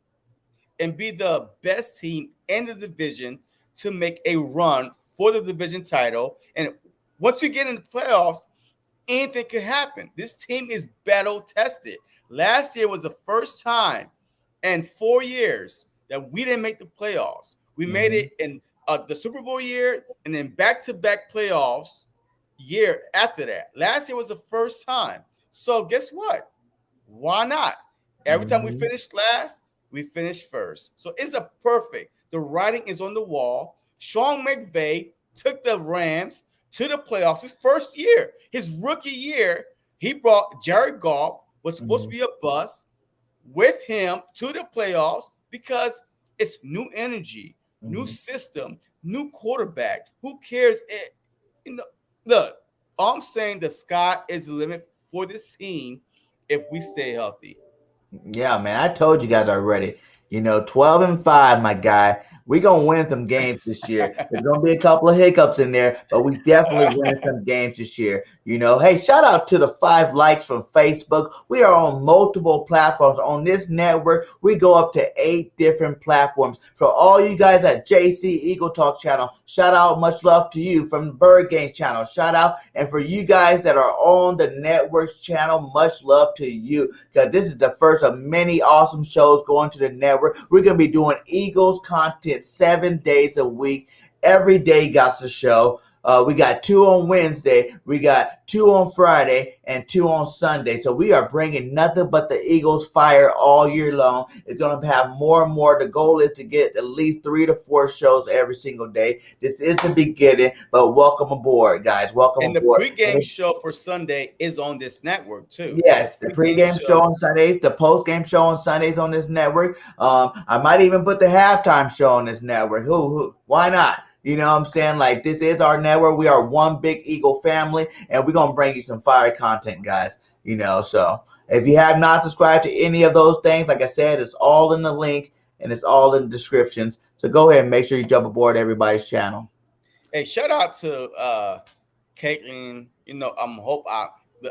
and be the best team in the division to make a run for the division title. And once you get in the playoffs, anything could happen. This team is battle tested. Last year was the first time in 4 years that we didn't make the playoffs. We made it in the Super Bowl year and then back-to-back playoffs year after that. Last year was the first time. So guess what? Why not? Every time we finished last, we finished first. So it's a perfect. The writing is on the wall. Sean McVay took the Rams to the playoffs his first year. His rookie year, he brought Jared Goff, was supposed to be a bust, with him to the playoffs because it's new energy, new system, new quarterback. Who cares? Look, I'm saying the sky is the limit for this team if we stay healthy. Yeah, man, I told you guys already. 12-5, my guy. We're going to win some games this year. There's going to be a couple of hiccups in there, but we definitely win some games this year. Hey, shout out to the 5 likes from Facebook. We are on multiple platforms. On this network, we go up to 8 different platforms. For all you guys at J.C. Eagle Talk channel, shout out, much love to you. From the Birdgang channel, shout out. And for you guys that are on the network's channel, much love to you, because this is the first of many awesome shows going to the network. We're going to be doing Eagles content 7 days a week. Every day got the show. We got 2 on Wednesday, we got 2 on Friday, and 2 on Sunday. So we are bringing nothing but the Eagles fire all year long. It's going to have more and more. The goal is to get at least 3 to 4 shows every single day. This is the beginning, but welcome aboard, guys. Welcome aboard. And the pregame show for Sunday is on this network too. Yes, the pregame show on Sundays, the postgame show on Sundays on this network. I might even put the halftime show on this network. Why not? You know what I'm saying? Like, this is our network. We are one big Eagle family, and we're going to bring you some fire content, guys. So if you have not subscribed to any of those things, like I said, it's all in the link, and it's all in the descriptions. So go ahead and make sure you jump aboard everybody's channel. Hey, shout out to Caitlin.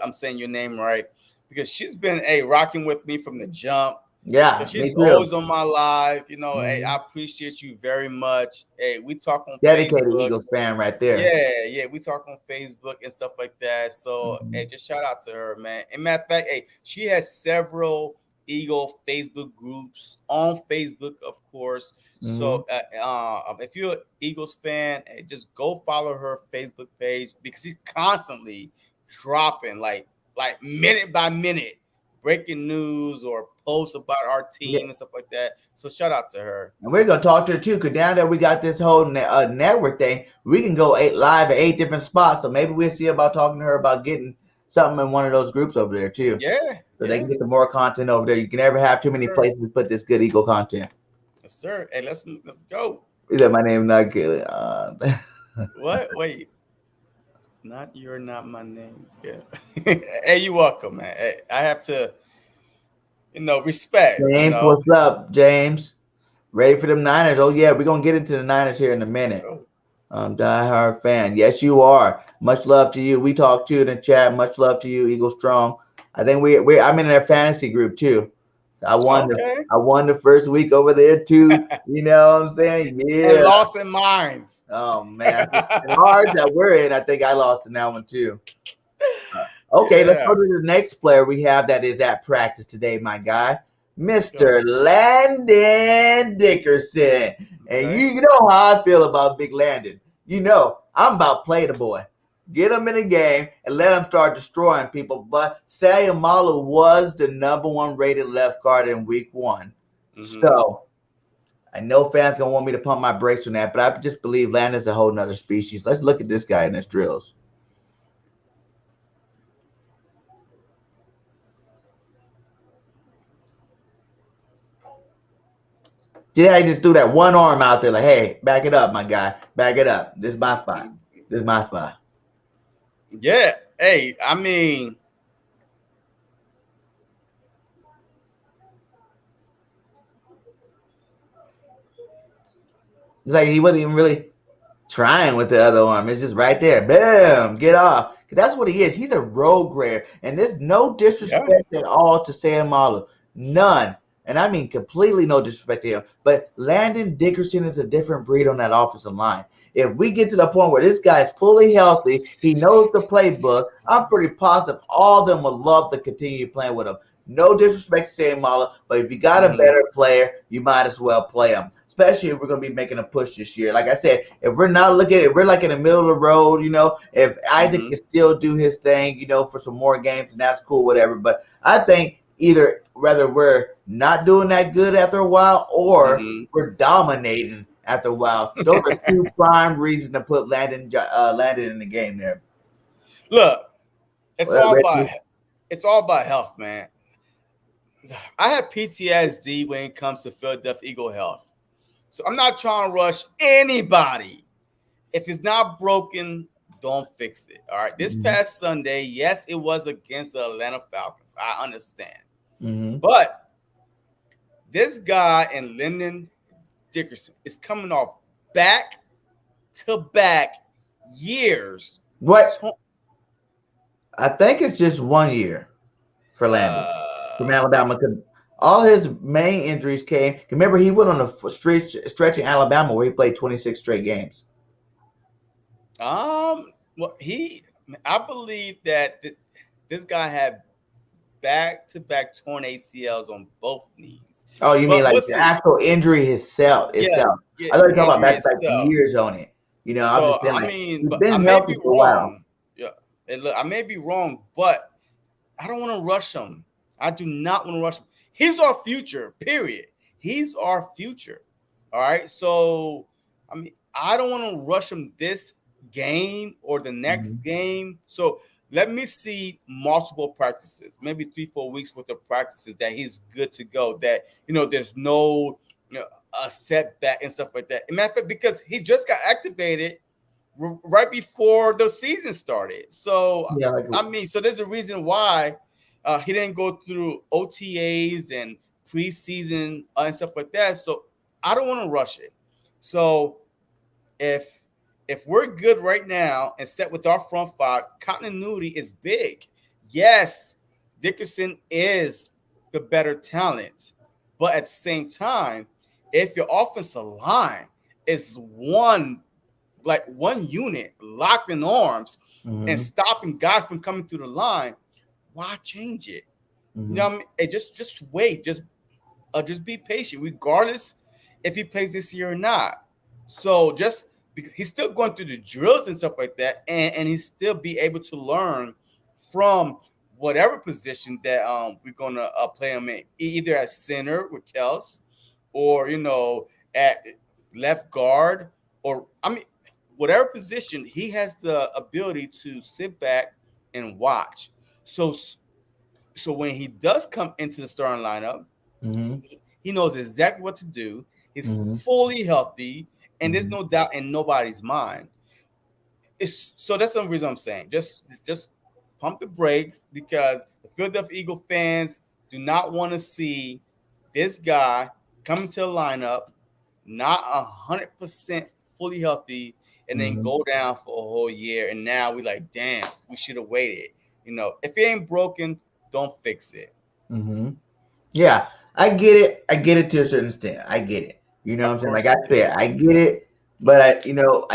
I'm saying your name right, because she's been rocking with me from the jump. Yeah, she's always on my live. Hey, I appreciate you very much. Hey, we talk on dedicated Facebook. Eagles fan right there. Yeah, we talk on Facebook and stuff like that. So hey, just shout out to her, man. And matter of fact, hey, she has several Eagle Facebook groups on Facebook, of course. So if you're an Eagles fan, hey, just go follow her Facebook page, because she's constantly dropping like minute by minute breaking news or posts about our team and stuff like that. So shout out to her. And we're gonna talk to her too, because down there we got this whole network thing. We can go live at 8 different spots. So maybe we'll see about talking to her about getting something in one of those groups over there too. Yeah. So they can get some more content over there. You can never have too many places to put this good Eagle content. Yes, sir. Hey, let's go. Is that my name? Not good. What? Wait. You're not my name. Hey, you welcome, man. Hey, I have to, respect. James, what's up, James? Ready for them Niners? Oh yeah, we're gonna get into the Niners here in a minute. Die-hard fan. Yes, you are. Much love to you. We talked to you in the chat. Much love to you, Eagle Strong. I think I'm in their fantasy group too. I won the first week over there too. You know what I'm saying? Yeah. And lost in minds. Oh man. The hard that we're in, I think I lost in that one too. Okay, let's go to the next player we have that is at practice today, my guy. Mr. Landon Dickerson. And you know how I feel about Big Landon. I'm about play the boy. Get him in a game and let him start destroying people. But Sayamalu was the #1 rated left guard in week 1. So I know fans going to want me to pump my brakes on that, but I just believe Landon's a whole nother species. Let's look at this guy in his drills. See, I just threw that one arm out there like, hey, back it up, my guy. Back it up. This is my spot. This is my spot. Yeah. Hey, I mean, It's like he wasn't even really trying with the other arm. It's just right there. Bam, get off. That's what he is. He's a road grader. And there's no disrespect at all to Sam Marlowe. None. And I mean completely no disrespect to him. But Landon Dickerson is a different breed on that offensive line. If we get to the point where this guy's fully healthy, he knows the playbook, I'm pretty positive all of them would love to continue playing with him. No disrespect to Sam Marlowe, but if you got a better player, you might as well play him. Especially if we're going to be making a push this year. Like I said, if we're not looking at it, we're like in the middle of the road, if Isaac can still do his thing, for some more games, and that's cool, whatever. But I think whether we're not doing that good after a while or we're dominating after a while. Those are two prime reasons to put Landon in the game there. Look, it's all about health, man. I have PTSD when it comes to Philadelphia Eagle health. So I'm not trying to rush anybody. If it's not broken, don't fix it. All right. This past Sunday, yes, it was against the Atlanta Falcons. I understand. But this guy and Landon Dickerson is coming off back-to-back years. What? I think it's just 1 year for Landon from Alabama. All his main injuries came. Remember, he went on a stretch in Alabama where he played 26 straight games. Well, I believe that this guy had back-to-back torn ACLs on both knees. Oh, you mean like the actual injury itself? Yeah, I thought you were talking about back-to-back years on it. I'm just saying, he's been healthy for a while. Yeah, look, I may be wrong, but I don't want to rush him. I do not want to rush him. He's our future, period. He's our future. All right. So, I mean, I don't want to rush him this game or the next game. So let me see multiple practices, maybe 3-4 weeks worth of practices that he's good to go, that, there's no, a setback and stuff like that. And matter of fact, because he just got activated right before the season started. So, so there's a reason why he didn't go through OTAs and preseason and stuff like that. So I don't want to rush it. So if we're good right now and set with our front five, continuity is big. Yes, Dickerson is the better talent. But at the same time, if your offensive line is one unit locked in arms and stopping guys from coming through the line, why change it? What I mean? Just wait. Just be patient, regardless if he plays this year or not. So he's still going through the drills and stuff like that, and he's still be able to learn from whatever position that we're gonna play him in, either at center with Kels, or at left guard, or whatever position. He has the ability to sit back and watch. So when he does come into the starting lineup, he knows exactly what to do. He's fully healthy, and there's no doubt in nobody's mind. So that's the reason I'm saying. Just pump the brakes, because the Philadelphia Eagle fans do not want to see this guy come into the lineup not 100% fully healthy and then go down for a whole year. And now we like, damn, we should have waited. If it ain't broken, don't fix it. Yeah, I get it. I get it to a certain extent. I get it. You know what I'm saying? Like I said, I get it. But I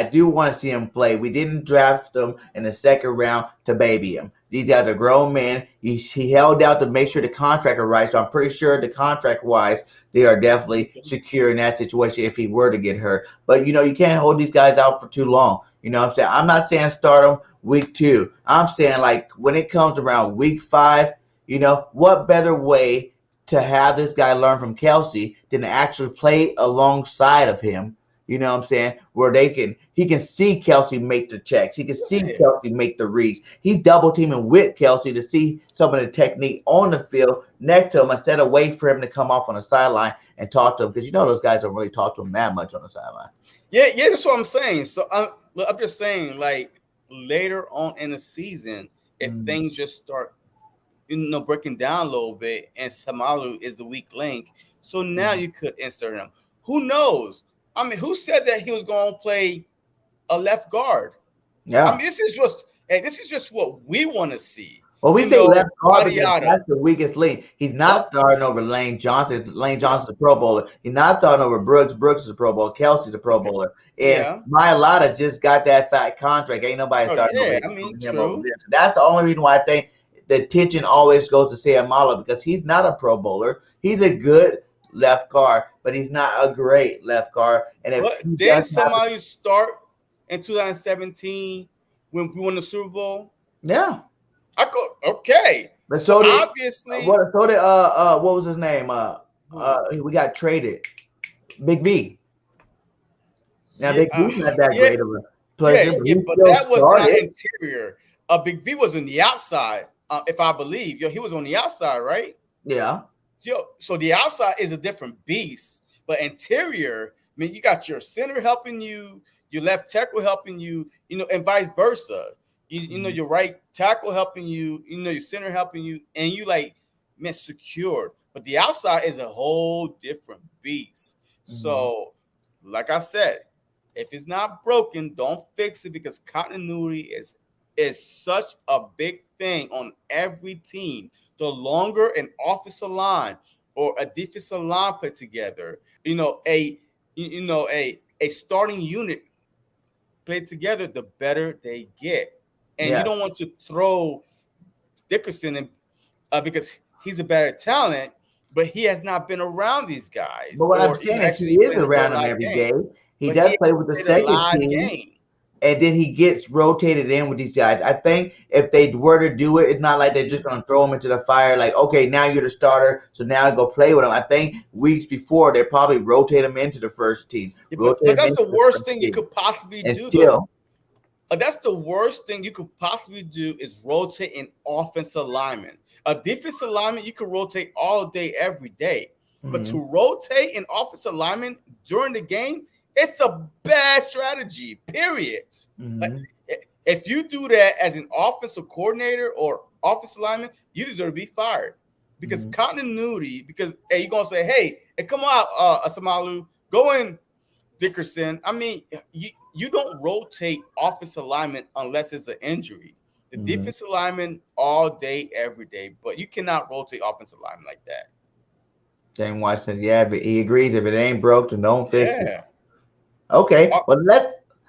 do want to see him play. We didn't draft him in the second round to baby him. These guys are grown men. He held out to make sure the contract are right. So I'm pretty sure the contract-wise, they are definitely secure in that situation if he were to get hurt. But, you can't hold these guys out for too long. You know what I'm saying? I'm not saying start them week 2. I'm saying, like, when it comes around week 5, what better way to have this guy learn from Kelsey than to actually play alongside of him, You know what I'm saying? Where he can see Kelsey make the checks. He can see Kelsey make the reads. He's double teaming with Kelsey to see some of the technique on the field next to him instead of wait for him to come off on the sideline and talk to him, because those guys don't really talk to him that much on the sideline. Yeah, that's what I'm saying. So I'm just saying, like, later on in the season, if things just start, breaking down a little bit, and Samalu is the weak link, so now you could insert him. Who knows? I mean, who said that he was going to play a left guard? Yeah. I mean, this is just what we want to see. Well, we say left guard because that's the weakest link. He's not starting over Lane Johnson. Lane Johnson's a Pro Bowler. He's not starting over Brooks. Brooks is a Pro Bowler. Kelsey's a Pro Bowler. And Mailata just got that fat contract. Ain't nobody starting over him over there. So that's the only reason why I think the attention always goes to Seumalo, because he's not a Pro Bowler. He's a good left guard, but he's not a great left guard. And if did somebody start in 2017 when we won the Super Bowl? Yeah. I go, okay. But so did, obviously, what was his name? We got traded. Big V. Now Big V's not that great of a player, but that was not interior. Big V was on the outside, if I believe. He was on the outside, right? Yeah. So the outside is a different beast, but interior, I mean, you got your center helping you, your left tackle helping you, and vice versa. Your right tackle helping you, your center helping you, and you secured. But the outside is a whole different beast. So, like I said, if it's not broken, don't fix it, because continuity is such a big thing on every team. The longer an offensive line or a defensive line put together, a starting unit played together, the better they get. And you don't want to throw Dickerson in because he's a better talent, but he has not been around these guys. But what I'm saying is he is around them every day. He does play with the second team. And then he gets rotated in with these guys. I think if they were to do it, it's not like they're just going to throw him into the fire. Like, okay, now you're the starter, so now go play with him. I think weeks before, they probably rotate him into the first team. But that's the worst thing you could possibly do, though. That's the worst thing you could possibly do is rotate an offensive lineman. A defensive lineman, you can rotate all day, every day. But to rotate an offensive lineman during the game, it's a bad strategy, period. Like, if you do that as an offensive coordinator or offensive lineman, you deserve to be fired. Because continuity, because you're going to say, hey, come on, Samalu, go in, Dickerson. I mean, you don't rotate offensive lineman unless it's an injury. The defensive lineman all day, every day, but you cannot rotate offensive lineman like that. Dane White says, yeah, but he agrees. If it ain't broke, then don't fix it. Okay, well,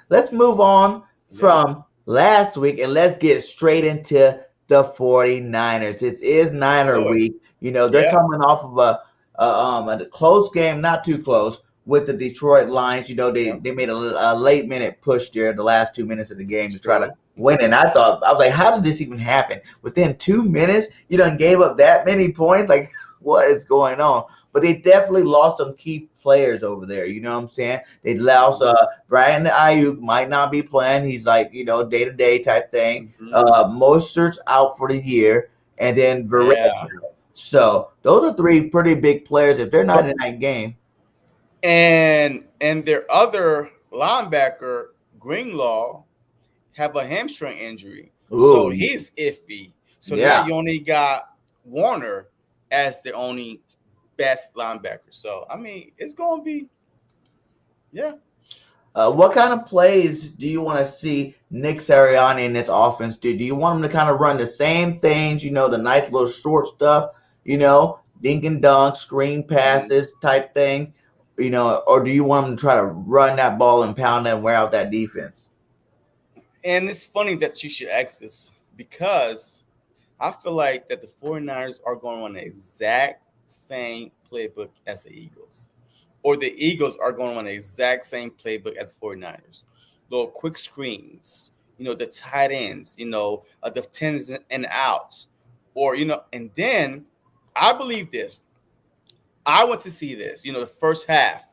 let's move on from last week and let's get straight into the 49ers. This is Niner week. They're coming off of a close game, not too close, with the Detroit Lions. They made a late minute push there in the last 2 minutes of the game to try to win. And I was like, how did this even happen? Within 2 minutes, you done gave up that many points? Like, what is going on? But they definitely lost some key players over there. You know what I'm saying? They lost Brandon Ayuk, might not be playing. He's like, day-to-day type thing. Mostert's out for the year. And then Varela. So those are three pretty big players if they're not in that game. And their other linebacker, Greenlaw, have a hamstring injury. Ooh. So he's iffy. So now you only got Warner as the only best linebacker. So, I mean, it's going to be, what kind of plays do you want to see Nick Sirianni in this offense do? Do you want him to kind of run the same things, the nice little short stuff, dink and dunk, screen passes type things, or do you want him to try to run that ball and pound and wear out that defense? And it's funny that you should ask this because I feel like that the 49ers are going to run the exact same playbook as the Eagles. Or the Eagles are going to run the exact same playbook as the 49ers. Little quick screens, the tight ends, the tens and outs. Or, and then I believe this. I want to see this, the first half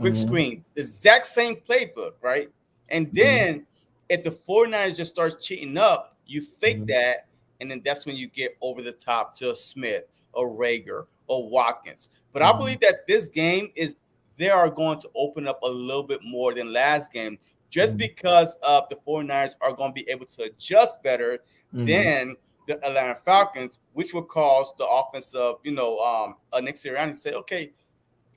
quick screen, the exact same playbook, right? And then if the 49ers just starts cheating up, you fake that, and then that's when you get over the top to a Smith, a Rager, or Watkins. But I believe that this game they are going to open up a little bit more than last game, just because of the 49ers are going to be able to adjust better than the Atlanta Falcons, which will cause the offensive, Nick Sirianni to say, okay,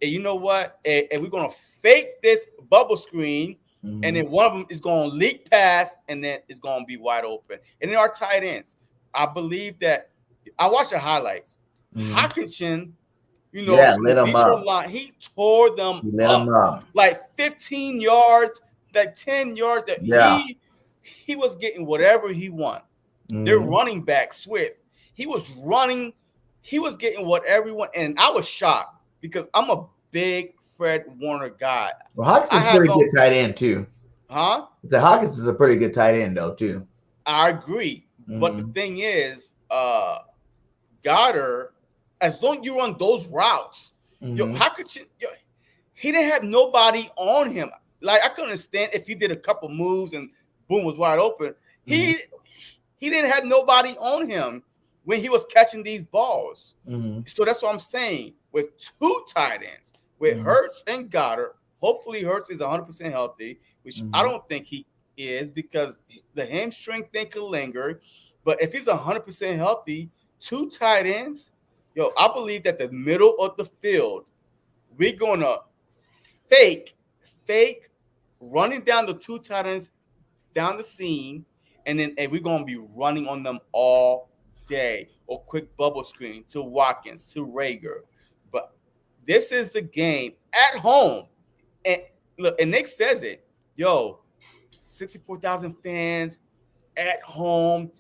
and you know what? And we're going to fake this bubble screen, and then one of them is going to leak past, and then it's going to be wide open. And then our tight ends, I believe that I watched the highlights. Hockenson, from the Detroit line, he tore them up. Like 15 yards, like 10 yards. He was getting whatever he wanted. Their running back, Swift, he was getting whatever he wanted. And I was shocked because I'm a big Fred Warner guy. Well, Hawkinson's a pretty good tight end, too. Huh? Hawkins is a pretty good tight end, though, too. I agree. But the thing is, Goddard, as long as you run those routes, how could you? He didn't have nobody on him. Like, I couldn't understand if he did a couple moves and boom, was wide open. He didn't have nobody on him when he was catching these balls. So that's what I'm saying. With two tight ends, with Hurts and Goddard, hopefully Hurts is 100% healthy, which I don't think he is because the hamstring thing could linger. But if he's 100% healthy, two tight ends, I believe that the middle of the field, we're going to fake running down the two tight ends down the seam, and we're going to be running on them all day, or quick bubble screen to Watkins, to Rager. But this is the game at home. And look, and Nick says it, 64,000 fans at home.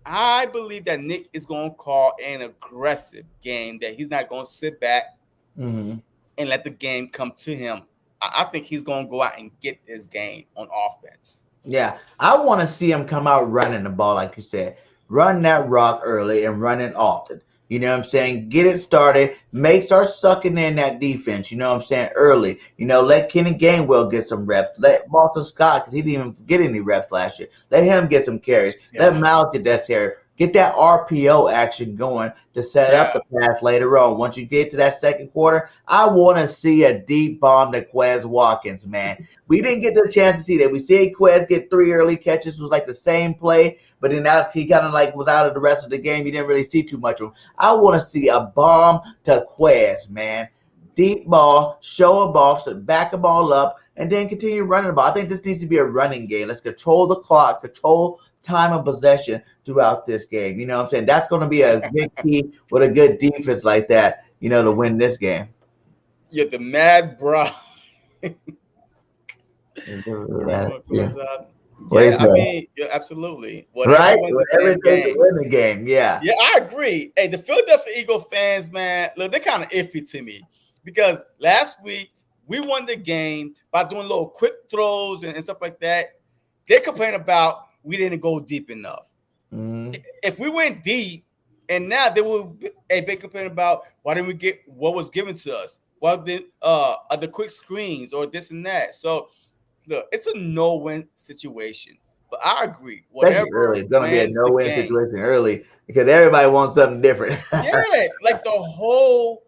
I believe that Nick is going to call an aggressive game, that he's not going to sit back and let the game come to him. I think he's going to go out and get this game on offense. Yeah, I want to see him come out running the ball, like you said. Run that rock early and run it often. You know what I'm saying? Get it started. Start sucking in that defense. You know what I'm saying? Early. Let Kenny Gainwell get some reps. Let Boston Scott, because he didn't even get any reps last year. Let him get some carries. Yeah. Let Miles get that carry. Get that RPO action going to set up the pass later on. Once you get to that second quarter, I want to see a deep bomb to Quez Watkins, man. We didn't get the chance to see that. We see Quez get 3 early catches. It was like the same play, but then he kind of like was out of the rest of the game. You didn't really see too much of him. I want to see a bomb to Quez, man. Deep ball, show a ball, back a ball up, and then continue running the ball. I think this needs to be a running game. Let's control the clock, control time of possession throughout this game. You know what I'm saying? That's going to be a big key with a good defense like that, to win this game. You're the mad bro. Absolutely. Whatever it takes to win the game. Yeah, I agree. Hey, the Philadelphia Eagle fans, man, look, they're kind of iffy to me because last week we won the game by doing little quick throws and stuff like that. They complain about we didn't go deep enough. If we went deep, and now they will be complaining about why didn't we get what was given to us? Why did the quick screens or this and that? So look, it's a no-win situation. But I agree. Whatever early, it's gonna be a no-win situation early because everybody wants something different. Like the whole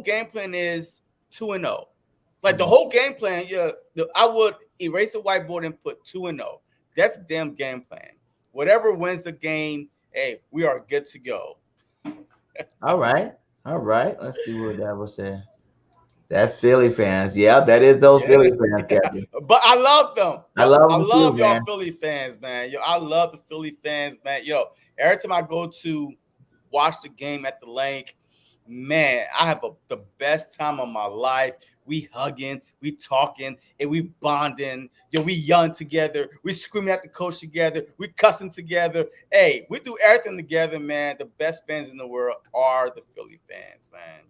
game plan is 2-0. Like the whole game plan, I would erase the whiteboard and put 2-0. That's the damn game plan. Whatever wins the game, hey, we are good to go. All right. Let's see what that was saying. That Philly fans. Yeah, that is those Philly fans, Captain. But I love them. I love y'all man. Philly fans, man. I love the Philly fans, man. Every time I go to watch the game at the lake, man, I have the best time of my life. We hugging, we talking, and we bonding. We yelling together. We screaming at the coach together. We cussing together. Hey, we do everything together, man. The best fans in the world are the Philly fans, man.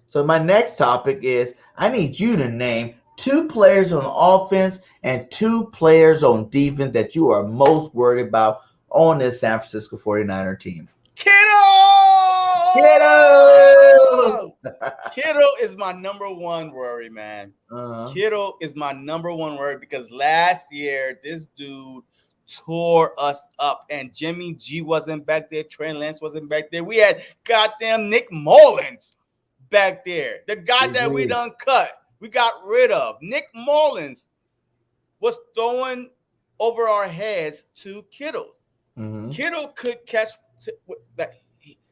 So my next topic is I need you to name 2 players on offense and 2 players on defense that you are most worried about on this San Francisco 49er team. Kittle! Kittle. Kittle is my number one worry, man. Kittle is my number one worry because last year this dude tore us up, and Jimmy G wasn't back there. Trey Lance wasn't back there. We had goddamn Nick Mullins back there, the guy that we done cut. We got rid of. Nick Mullins was throwing over our heads to Kittle. Kittle could catch.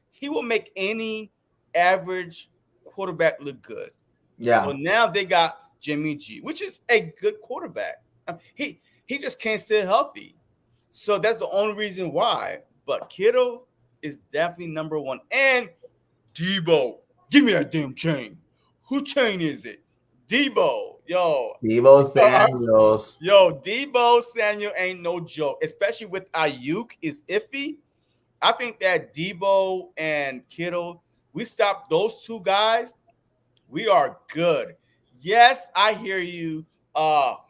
He will make any average quarterback look good. Yeah. So now they got Jimmy G, which is a good quarterback. He just can't stay healthy. So that's the only reason why. But Kittle is definitely number one. And Debo, give me that damn chain. Who chain is it? Debo. Debo Samuels. Debo Samuel ain't no joke, especially with Ayuk is iffy. I think that Debo and Kittle, we stop those two guys, we are good. Yes, I hear you.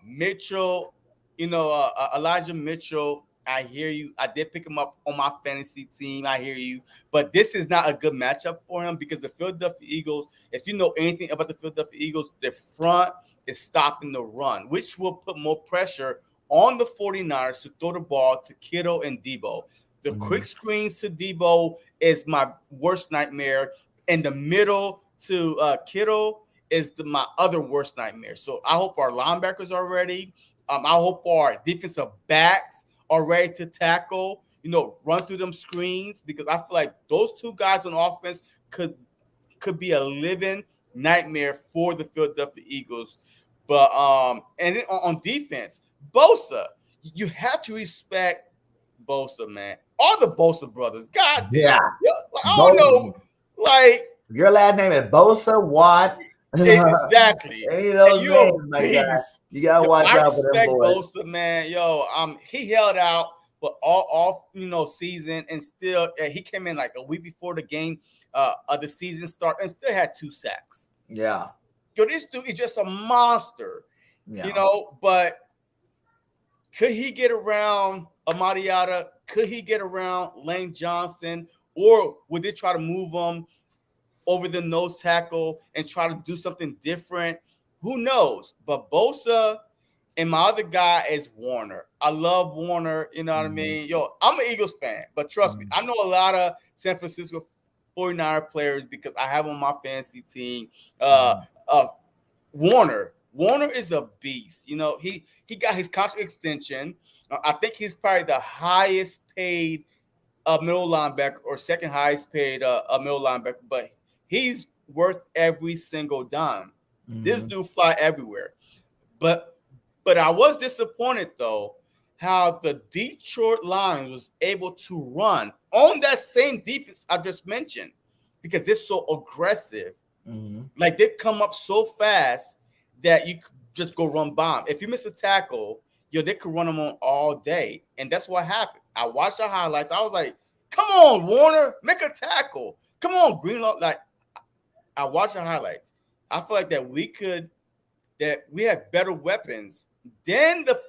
Mitchell, Elijah Mitchell, I hear you. I did pick him up on my fantasy team. I hear you. But this is not a good matchup for him because the Philadelphia Eagles, if you know anything about the Philadelphia Eagles, their front is stopping the run, which will put more pressure on the 49ers to throw the ball to Kittle and Debo. The quick screens to Debo is my worst nightmare. And the middle to Kittle is my other worst nightmare. So I hope our linebackers are ready. I hope our defensive backs are ready to tackle, run through them screens, because I feel like those two guys on offense could be a living nightmare for the Philadelphia Eagles. But and then on defense, Bosa, you have to respect Bosa, man. All the Bosa brothers, goddamn. Yeah. I don't know, like your last name is Bosa Watt. Exactly. Ain't those names, my guy. You gotta watch out for them boys. Bosa, man. He held out for all season, and still he came in like a week before the game of the season start and still had 2 sacks. Yeah. This dude is just a monster. Yeah. But could he get around Amadiata? Could he get around Lane Johnson? Or would they try to move him over the nose tackle and try to do something different? Who knows? But Bosa and my other guy is Warner. I love Warner. You know what I mean? I'm an Eagles fan, but trust me, I know a lot of San Francisco 49er players because I have on my fantasy team. Warner is a beast. He got his contract extension. I think he's probably the highest paid middle linebacker or second highest paid middle linebacker, but he's worth every single dime. This dude fly everywhere. But I was disappointed though how the Detroit Lions was able to run on that same defense I just mentioned because they're so aggressive. Like they come up so fast that you could just go run bomb. If you miss a tackle, they could run them on all day. And that's what happened. I watched the highlights. I was like, come on, Warner, make a tackle. Come on, Greenlaw. Like, I watched the highlights. I feel like that we had better weapons than the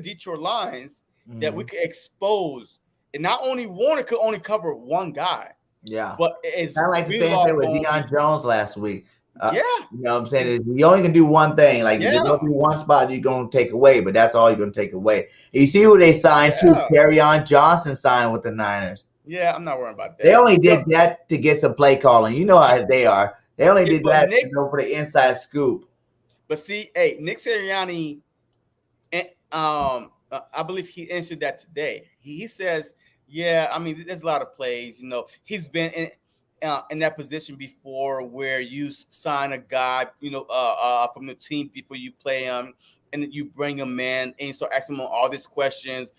Detroit Lions that we could expose. And not only Warner could only cover one guy. Yeah. But it's kind of like the same thing with Deion Jones last week. You know what I'm saying? You only can do one thing. Like, there's going to be one spot you're going to take away, but that's all you're going to take away. You see who they signed too? Kerryon Johnson signed with the Niners. Yeah, I'm not worried about that. They only did that to get some play calling. You know how they are. They only did that for the inside scoop. But see, Nick Sirianni, I believe he answered that today. He says, there's a lot of plays. He's been in that position before where you sign a guy, from the team before you play him, and then you bring him in and you start asking him all these questions.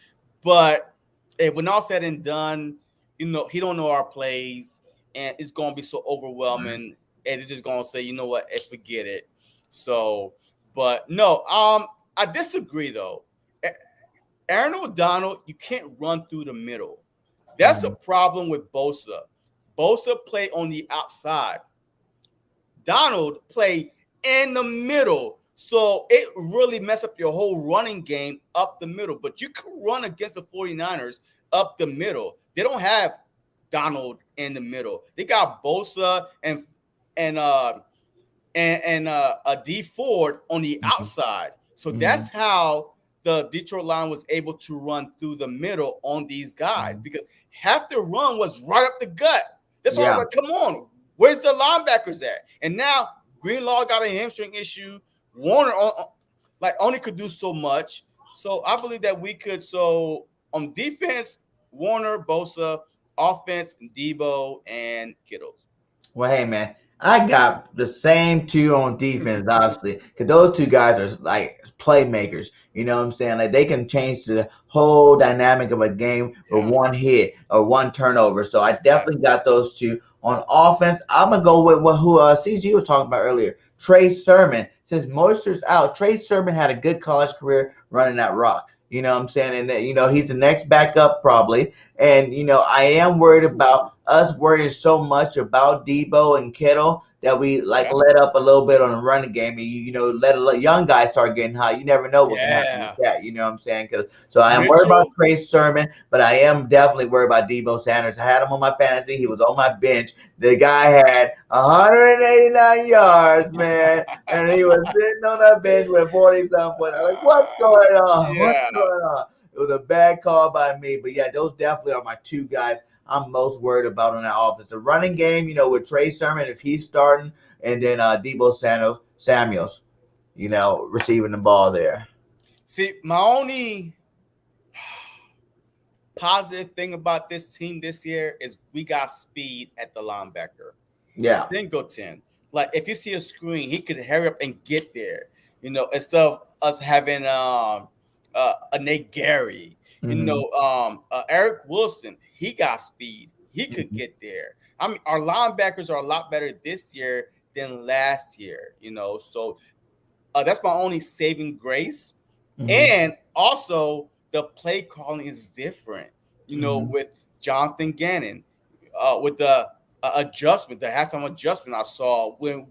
But when all said and done, he don't know our plays, and it's gonna be so overwhelming, and they're just gonna say, you know what, forget it. So, but no, I disagree though. Aaron O'Donnell, you can't run through the middle. That's a problem with Bosa. Bosa play on the outside. Donald play in the middle. So it really messed up your whole running game up the middle. But you can run against the 49ers up the middle. They don't have Donald in the middle. They got Bosa and a D Ford on the outside. So that's how the Detroit line was able to run through the middle on these guys, because half the run was right up the gut. That's why I was like, come on, where's the linebackers at? And now Greenlaw got a hamstring issue. Warner only could do so much. So I believe that we could. So on defense, Warner, Bosa, offense, Debo, and Kittles. Well, hey, man, I got the same two on defense, obviously, because those two guys are like playmakers. You know what I'm saying? Like they can change the whole dynamic of a game with one hit or one turnover. So I definitely got those two. On offense, I'm gonna go with who CG was talking about earlier, Trey Sermon. Since Moisture's out, Trey Sermon had a good college career running that rock. You know what I'm saying? And, he's the next backup probably. And, I am worried about us worrying so much about Debo and Kittle that we let up a little bit on the running game. And, let a young guy start getting hot. You never know what can happen with that. You know what I'm saying? So I am worried about Trey Sermon, but I am definitely worried about Debo Sanders. I had him on my fantasy. He was on my bench. The guy had 189 yards, man. And he was sitting on that bench with 40-something points. I was like, what's going on? What's going on? It was a bad call by me. But, yeah, those definitely are my two guys I'm most worried about on that offense. The running game, with Trey Sermon, if he's starting, and then Debo Samuels, receiving the ball there. See, my only positive thing about this team this year is we got speed at the linebacker. Yeah. Singleton. Like, if you see a screen, he could hurry up and get there, instead of us having a Nate Gary. Eric Wilson, he got speed. He could get there. I mean, our linebackers are a lot better this year than last year, So that's my only saving grace. And also, the play calling is different, with Jonathan Gannon, with the adjustment, the halftime adjustment I saw when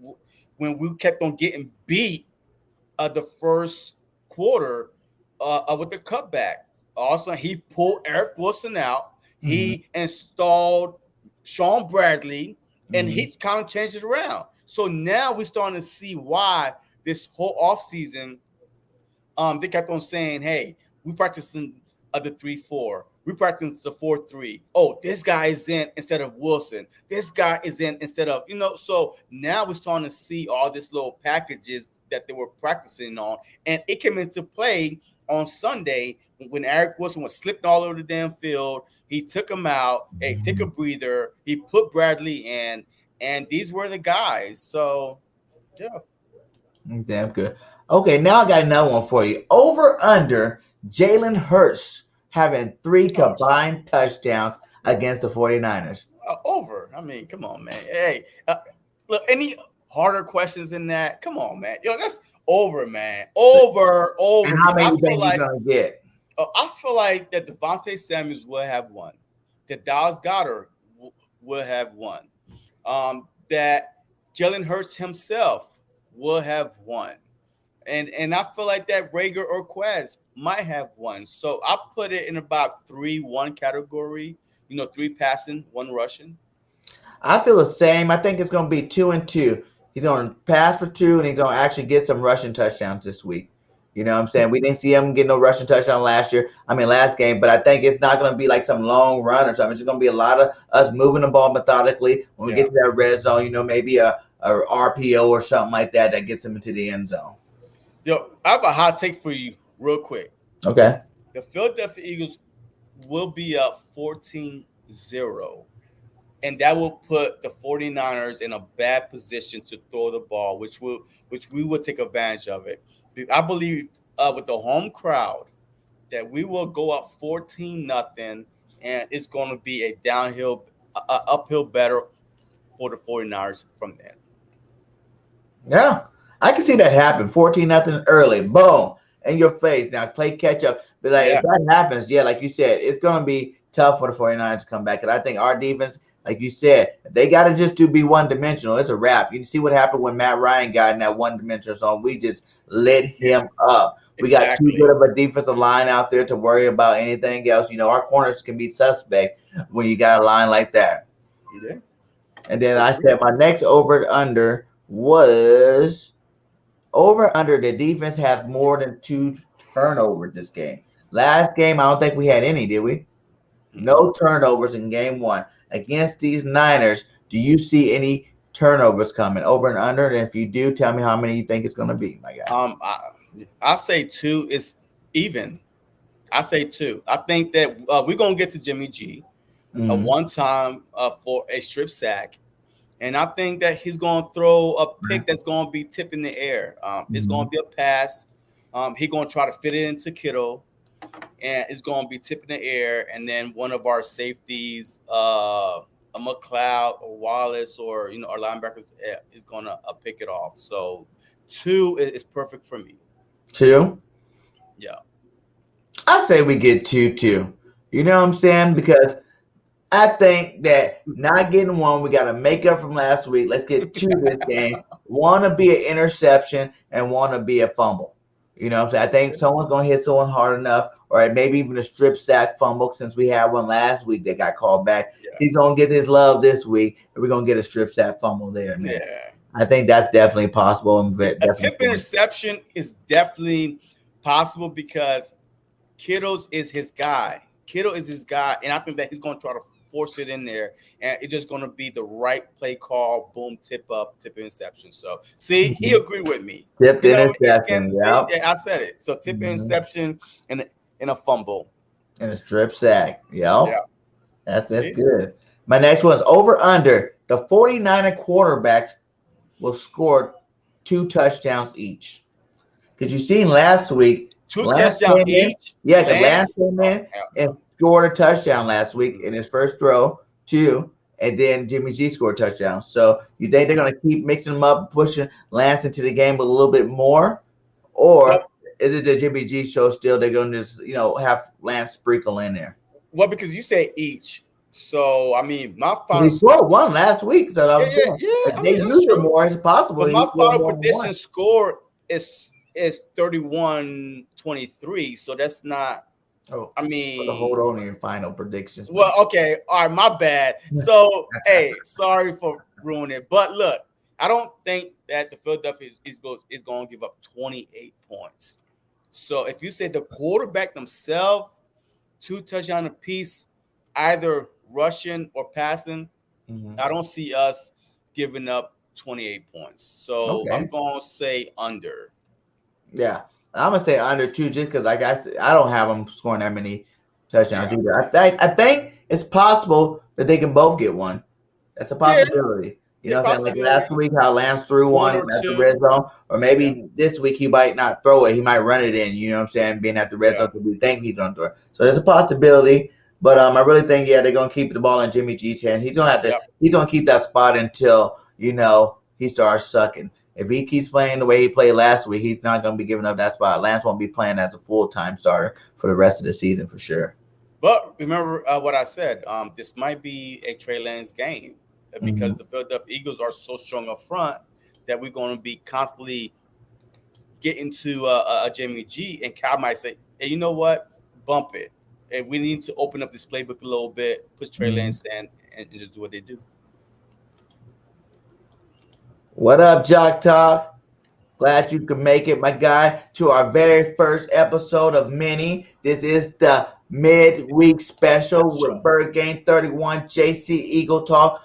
we kept on getting beat the first quarter with the cutback. Also, he pulled Eric Wilson out. He installed Sean Bradley, and he kind of changed it around. So now we're starting to see why this whole offseason, they kept on saying, hey, we practicing the 3-4. We practice the 4-3. Oh, this guy is in instead of Wilson. This guy is in instead of, So now we're starting to see all these little packages that they were practicing on. And it came into play on Sunday when Eric Wilson was slipping all over the damn field. He took him out. Hey, take a breather. He put Bradley in. And these were the guys. So, yeah. Damn good. Okay, now I got another one for you. Over under Jalen Hurts having 3 combined touchdowns against the 49ers. Over. I mean, come on, man. Hey, look, any harder questions than that? Come on, man. That's over, man. Over. And how many do you think he's going to get? I feel like that Devontae Samuels will have one. That Dallas Goedert will have one. That Jalen Hurts himself will have one. And I feel like that Rager or Quez might have one. So I put it in about 3-1 category. 3 passing, 1 rushing. I feel the same. I think it's going to be 2 and 2. He's going to pass for 2, and he's going to actually get some rushing touchdowns this week. You know what I'm saying? We didn't see him get no rushing touchdown last game, but I think it's not going to be like some long run or something. It's going to be a lot of us moving the ball methodically. When we get to that red zone, maybe a RPO or something like that gets him into the end zone. Yo, I have a hot take for you real quick. Okay. The Philadelphia Eagles will be up 14-0, and that will put the 49ers in a bad position to throw the ball, which we will take advantage of it. I believe with the home crowd that we will go up 14-0, and it's going to be a uphill battle for the 49ers from there. Yeah, I can see that happen. 14-0 early, boom, in your face. Now play catch up. But if that happens, like you said, it's going to be tough for the 49ers to come back. And I think our defense Like you said, they got to just be one-dimensional. It's a wrap. You see what happened when Matt Ryan got in that one-dimensional zone. We just lit him up. We got too good of a defensive line out there to worry about anything else. Our corners can be suspect when you got a line like that. Yeah. And then I said my next over-under was over-under. The defense has more than 2 turnovers this game. Last game, I don't think we had any, did we? No turnovers in game 1. Against these Niners, do you see any turnovers coming over and under? And if you do, tell me how many you think it's going to be, my guy. I say 2 is even. I say 2. I think that we're going to get to Jimmy G one time for a strip sack. And I think that he's going to throw a pick that's going to be tip in the air. It's going to be a pass. He's going to try to fit it into Kittle. And it's going to be tip in the air. And then one of our safeties, a McCloud or Wallace or, our linebackers is going to pick it off. So 2 is perfect for me. 2? Yeah. I say we get 2 too. You know what I'm saying? Because I think that not getting 1, we got to make up from last week. Let's get 2 this game. 1 to be an interception and 1 to be a fumble. You know what I'm saying? I think someone's going to hit someone hard enough, or maybe even a strip sack fumble since we had one last week that got called back. Yeah. He's going to get his love this week, and we're going to get a strip sack fumble there, man. Yeah. I think that's definitely possible. And a tip interception is definitely possible because Kittle's is his guy. Kittle is his guy, and I think that he's going to try to force it in there, and it's just going to be the right play call, boom, tip up, tip interception. So, see, he agreed with me. Tip interception, yeah. I said it. So, tip interception and a fumble. And a strip sack, yeah. That's good. My next one is over under. The 49er quarterbacks will score 2 touchdowns each. Because you seen last week, 2 touchdowns each? Yeah, the Lance came in and scored a touchdown last week in his first throw, 2, and then Jimmy G scored a touchdown. So you think they're going to keep mixing them up, pushing Lance into the game a little bit more? Or is it the Jimmy G show still? They're going to just, have Lance sprinkle in there? Well, because you say each. So, I mean, my final... He scored 1 last week. So if they use it more, it's possible. But my final prediction score is 31-23. So that's not... Oh, I mean, hold on to your final predictions. Well, okay, all right, my bad. So, hey, sorry for ruining it, but look, I don't think that the Philadelphia is going to give up 28 points. So, if you say the quarterback themselves, 2 touchdowns apiece, either rushing or passing, I don't see us giving up 28 points. So, I'm going to say under. Yeah. I'm gonna say under 2 just because, like I said, I don't have them scoring that many touchdowns either. I think it's possible that they can both get 1. That's a possibility. You know what I'm saying? Like last week, how Lance threw one at the red zone, or maybe this week he might not throw it. He might run it in. You know what I'm saying? Being at the red zone because we think he's gonna throw it. So there's a possibility. But I really think they're gonna keep the ball in Jimmy G's hand. He's gonna have to. He's gonna keep that spot until he starts sucking. If he keeps playing the way he played last week, he's not going to be giving up that spot. Lance won't be playing as a full-time starter for the rest of the season for sure. But remember what I said. This might be a Trey Lance game because the Philadelphia Eagles are so strong up front that we're going to be constantly getting to a Jimmy G. And Kyle might say, hey, you know what? Bump it. And we need to open up this playbook a little bit, put Trey Lance in, and just do what they do. What up, Jock Talk? Glad you could make it, my guy, to our very first episode of many. This is the midweek special with Birdgang 31, J.C.eaglestalk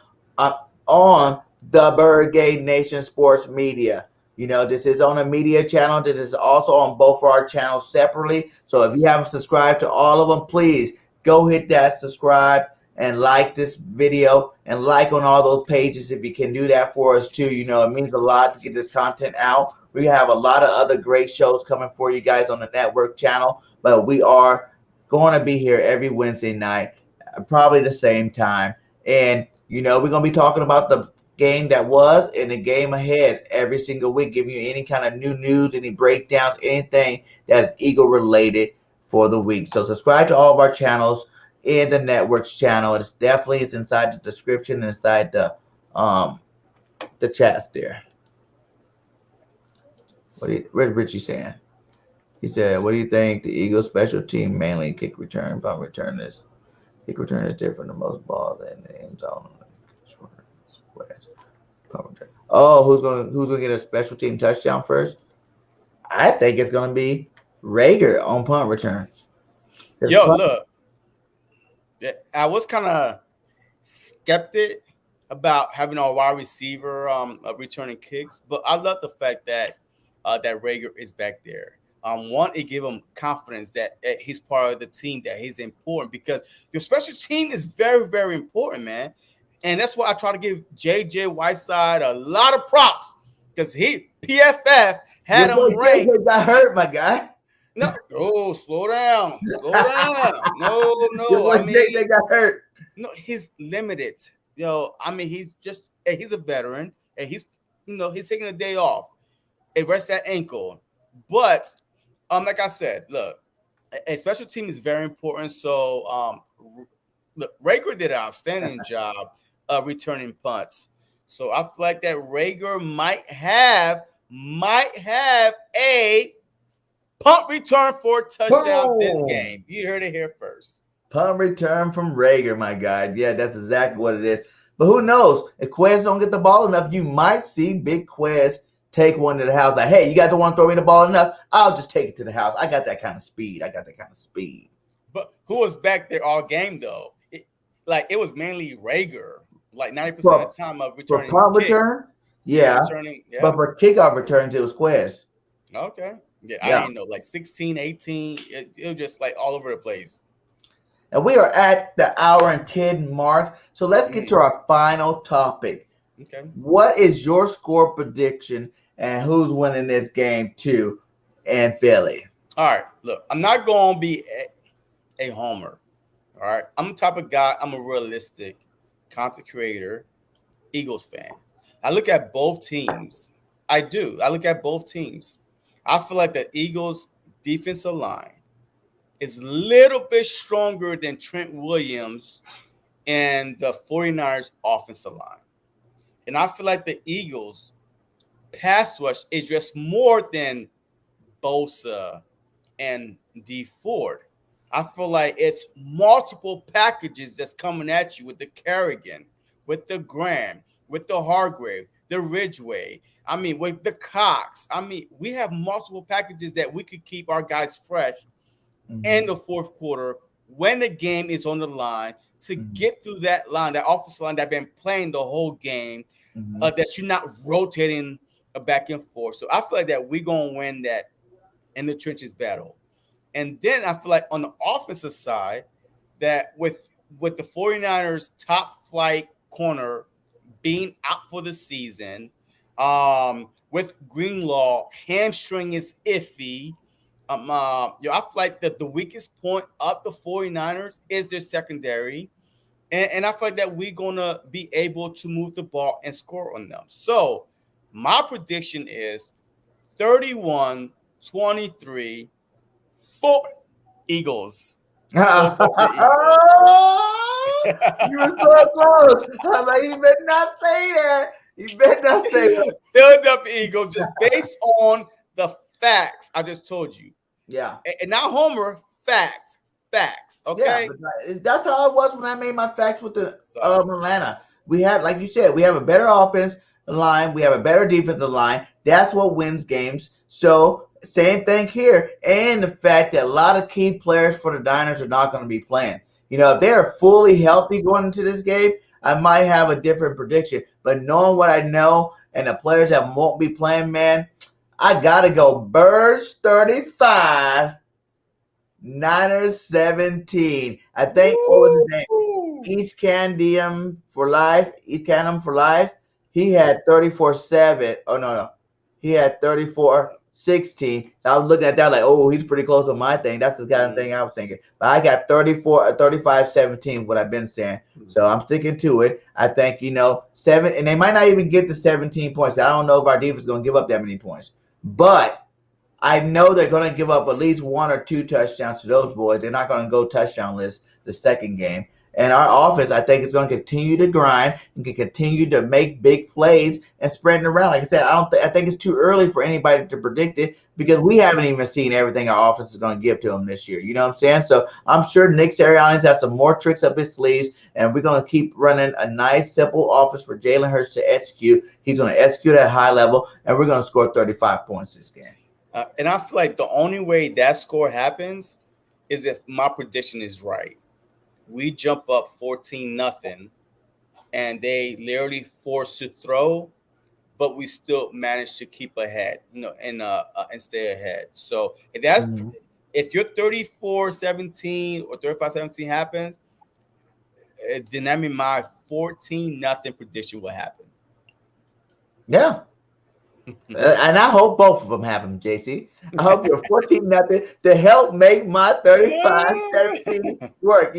on the Birdgang Nation Sports Media. This is on a media channel. This is also on both of our channels separately. So if you haven't subscribed to all of them, please go hit that subscribe and like this video and like on all those pages if you can do that for us too. It means a lot to get this content out. We have a lot of other great shows coming for you guys on the network channel, but we are going to be here every Wednesday night, probably the same time. And, we're going to be talking about the game that was and the game ahead every single week, giving you any kind of new news, any breakdowns, anything that's Eagle related for the week. So subscribe to all of our channels. in the network's channel. It's inside the description and inside the chats there. Where's Richie saying? He said, "What do you think the Eagles' special team, mainly kick return, punt return is? Kick return is different than most balls in the end zone. Oh, who's gonna get a special team touchdown first? I think it's gonna be Rager on punt returns. Look, I was kind of skeptic about having our wide receiver returning kicks, but I love the fact that that Rager is back there. One, it gives him confidence that he's part of the team, that he's important, because your special team is very, very important, man. And that's why I try to give J.J. Whiteside a lot of props, because PFF had him ranked. J.J. got hurt, my guy. No, slow down. No. I mean, J.J. got hurt. No, he's limited. I mean, he's a veteran, and he's taking a day off. It rests that ankle. But like I said, look, a special team is very important. So look, Rager did an outstanding job of returning punts. So I feel like that Rager might have a punt return for a touchdown this game. You heard it here first. Punt return from Rager, my guy. Yeah, that's exactly what it is. But who knows? If Quez don't get the ball enough, you might see Big Quez take one to the house. Like, hey, you guys don't want to throw me the ball enough? I'll just take it to the house. I got that kind of speed. But who was back there all game, though? It was mainly Rager. Like 90% of the time of returning. For punt return? Yeah. But for kickoff returns, it was Quez. Okay. Yeah, I didn't know. Like 16, 18. It was just like all over the place. And we are at the hour and 10 mark. So let's get to our final topic. Okay. What is your score prediction and who's winning this game too in Philly? All right. Look, I'm not going to be a homer. All right. I'm the type of guy, I'm a realistic content creator, Eagles fan. I look at both teams. I do. I look at both teams. I feel like the Eagles' defensive line is a little bit stronger than Trent Williams and the 49ers' offensive line. And I feel like the Eagles' pass rush is just more than Bosa and D Ford. I feel like it's multiple packages that's coming at you with the Kerrigan, with the Graham, with the Hargrave, the Ridgeway. I mean, with the Cox. I mean, we have multiple packages that we could keep our guys fresh in the fourth quarter when the game is on the line to get through that line, that offensive line that's been playing the whole game, that you're not rotating back and forth. So I feel like that we're going to win that in the trenches battle. And then I feel like on the offensive side, that with the 49ers top flight corner being out for the season, with Greenlaw, hamstring is iffy. I feel like that the weakest point of the 49ers is their secondary. And I feel like that we're going to be able to move the ball and score on them. So my prediction is 31-23 for Eagles. You were so close. I'm like, you better not say that. You better not say that. Philadelphia Eagles, just based on the facts I just told you. Yeah. And not Homer, facts. Okay. Yeah, that's how it was when I made my facts with the Atlanta. We had, like you said, we have a better offense line. We have a better defensive line. That's what wins games. So same thing here. And the fact that a lot of key players for the Niners are not going to be playing. You know, if they're fully healthy going into this game, I might have a different prediction. But knowing what I know and the players that won't be playing, man, I got to go Birds 35, Niners 17. I think, what was his name? East Candium for life. He had 34-7. Oh, no. He had 34-16. So I was looking at that like, oh, he's pretty close on my thing. That's the kind of thing I was thinking. But I got 35-17, what I've been saying. So I'm sticking to it. I think, 7, and they might not even get the 17 points. I don't know if our defense is going to give up that many points. But I know they're going to give up at least 1 or 2 touchdowns to those boys. They're not going to go touchdownless the second game. And our offense, I think, is going to continue to grind and can continue to make big plays and spread it around. Like I said, I think it's too early for anybody to predict it because we haven't even seen everything our offense is going to give to them this year. You know what I'm saying? So I'm sure Nick Sirianni's has some more tricks up his sleeves, and we're going to keep running a nice, simple offense for Jalen Hurts to execute. He's going to execute at a high level, and we're going to score 35 points this game. And I feel like the only way that score happens is if my prediction is right. We jump up 14-0, and they literally force to throw, but we still manage to keep ahead, and stay ahead. So if your 34-17 or 35-17 happens, then that means my 14-0 prediction will happen. Yeah. And I hope both of them happen, JC. I hope you're 14-0 to help make my 35-17 work.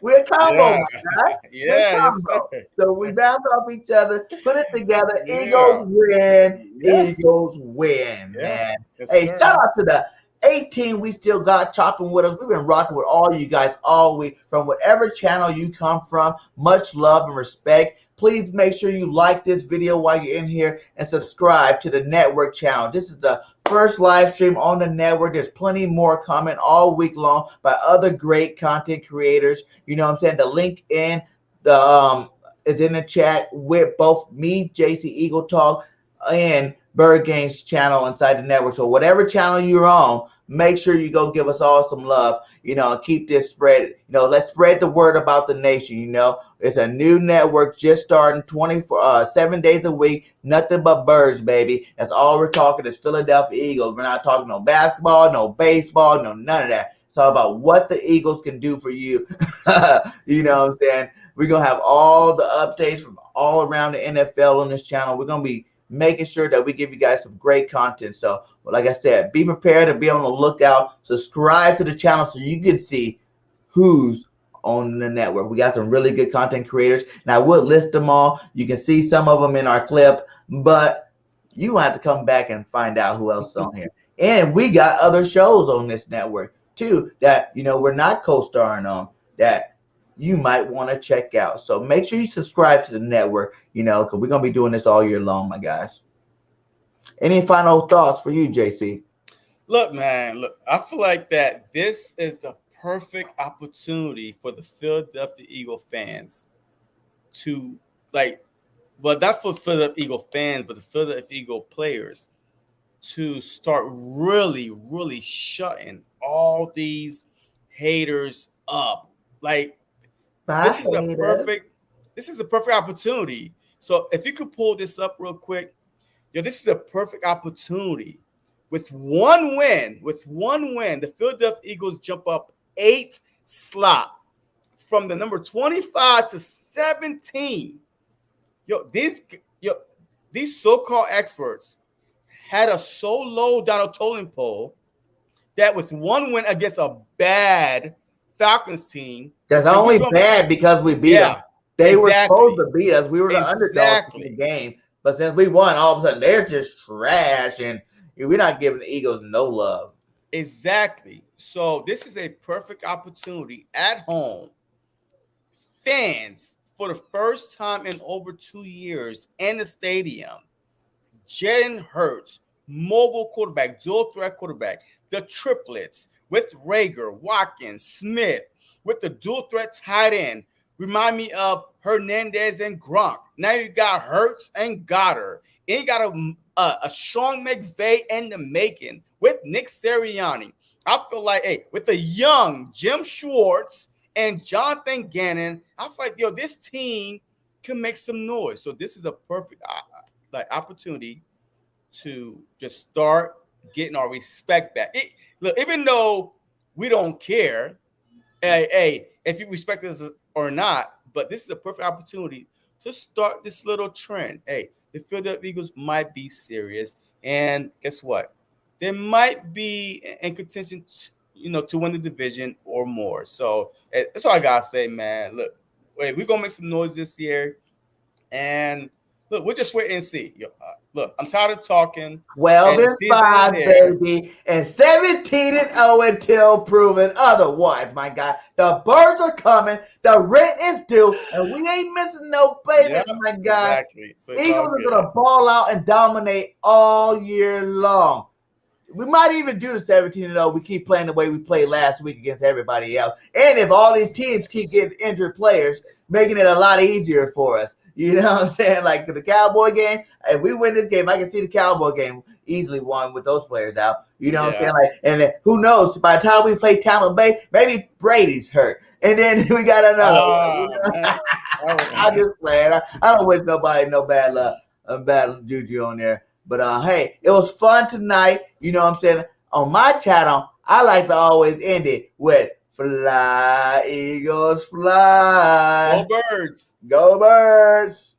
We're a combo, my guy. Yeah, combo. Yes, so we bounce off each other, put it together. Yeah. Eagles win. Yeah. Eagles win, man. Yes, hey, sir. Shout out to the 18 we still got chopping with us. We've been rocking with all you guys all week from whatever channel you come from. Much love and respect. Please make sure you like this video while you're in here and subscribe to the network channel. This is the first live stream on the network. There's plenty more coming all week long by other great content creators. You know what I'm saying? The link in the is in the chat with both me, J.C.eaglestalk, and Birdgang's channel inside the network. So whatever channel you're on, make sure you go give us all some love, and keep this spread. Let's spread the word about the nation. It's a new network just starting 7 days a week, nothing but birds, baby. That's all we're talking is Philadelphia Eagles. We're not talking no basketball, no baseball, no none of that. It's all about what the Eagles can do for you. You know what I'm saying? We're going to have all the updates from all around the NFL on this channel. We're going to be making sure that we give you guys some great content. So, like I said, be prepared to be on the lookout. Subscribe to the channel so you can see who's on the network. We got some really good content creators. Now, I would list them all. You can see some of them in our clip, but you have to come back and find out who else is on here. And we got other shows on this network, too, that, we're not co-starring on, that you might want to check out. So make sure you subscribe to the network, because we're going to be doing this all year long, my guys. Any final thoughts for you, JC? Look, man, I feel like that this is the perfect opportunity for the Philadelphia Eagle fans to, not for Philadelphia Eagle fans, but the Philadelphia Eagle players to start really, really shutting all these haters up. This is a perfect opportunity. So if you could pull this up real quick, this is a perfect opportunity. With one win, the Philadelphia Eagles jump up 8 slots from the number 25 to 17. These so-called experts had us so low down a totem pole that with one win against a bad Falcons team, that's only bad because we beat them. They were supposed to beat us. We were the underdogs in the game. But since we won, all of a sudden they're just trash, and we're not giving the Eagles no love. Exactly. So this is a perfect opportunity at home. Fans, for the first time in over 2 years in the stadium, Jalen Hurts, mobile quarterback, dual threat quarterback, the triplets with Rager, Watkins, Smith, with the dual threat tight end. Remind me of Hernandez and Gronk. Now you got Hurts and Goddard. And you got a Sean McVay in the making with Nick Sirianni. I feel like, with the young Jim Schwartz and Jonathan Gannon, I feel like, this team can make some noise. So this is a perfect opportunity to just start getting our respect back. Look, even though we don't care, if you respect us or not, but this is a perfect opportunity to start this little trend. The Philadelphia Eagles might be serious, and guess what? They might be in contention, to win the division or more. So that's all I gotta say, man. Look, we're gonna make some noise this year, and Look, we'll just wait and see. Look, I'm tired of talking. 12-5, baby, and 17-0 until proven otherwise, my guy. The birds are coming, the rent is due, and we ain't missing no payments, my guy. Exactly. So Eagles are gonna ball out and dominate all year long. We might even do the 17-0. We keep playing the way we played last week against everybody else. And if all these teams keep getting injured players, making it a lot easier for us. You know what I'm saying? Like the Cowboy game, if we win this game, I can see the Cowboy game easily won with those players out. You know what I'm saying? Like, and then, who knows? By the time we play Tampa Bay, maybe Brady's hurt. And then we got another one. You know? I'm just playing. I don't wish nobody no bad luck, bad juju on there. But hey, it was fun tonight. You know what I'm saying? On my channel, I like to always end it with fly, Eagles, fly. Go Birds. Go Birds.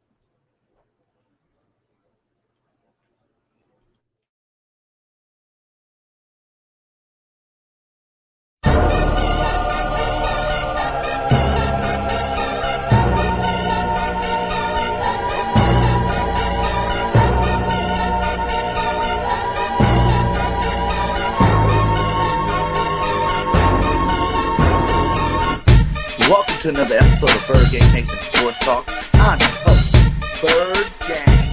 Welcome to another episode of Birdgang Nation Sports Talk. I'm your host, Birdgang.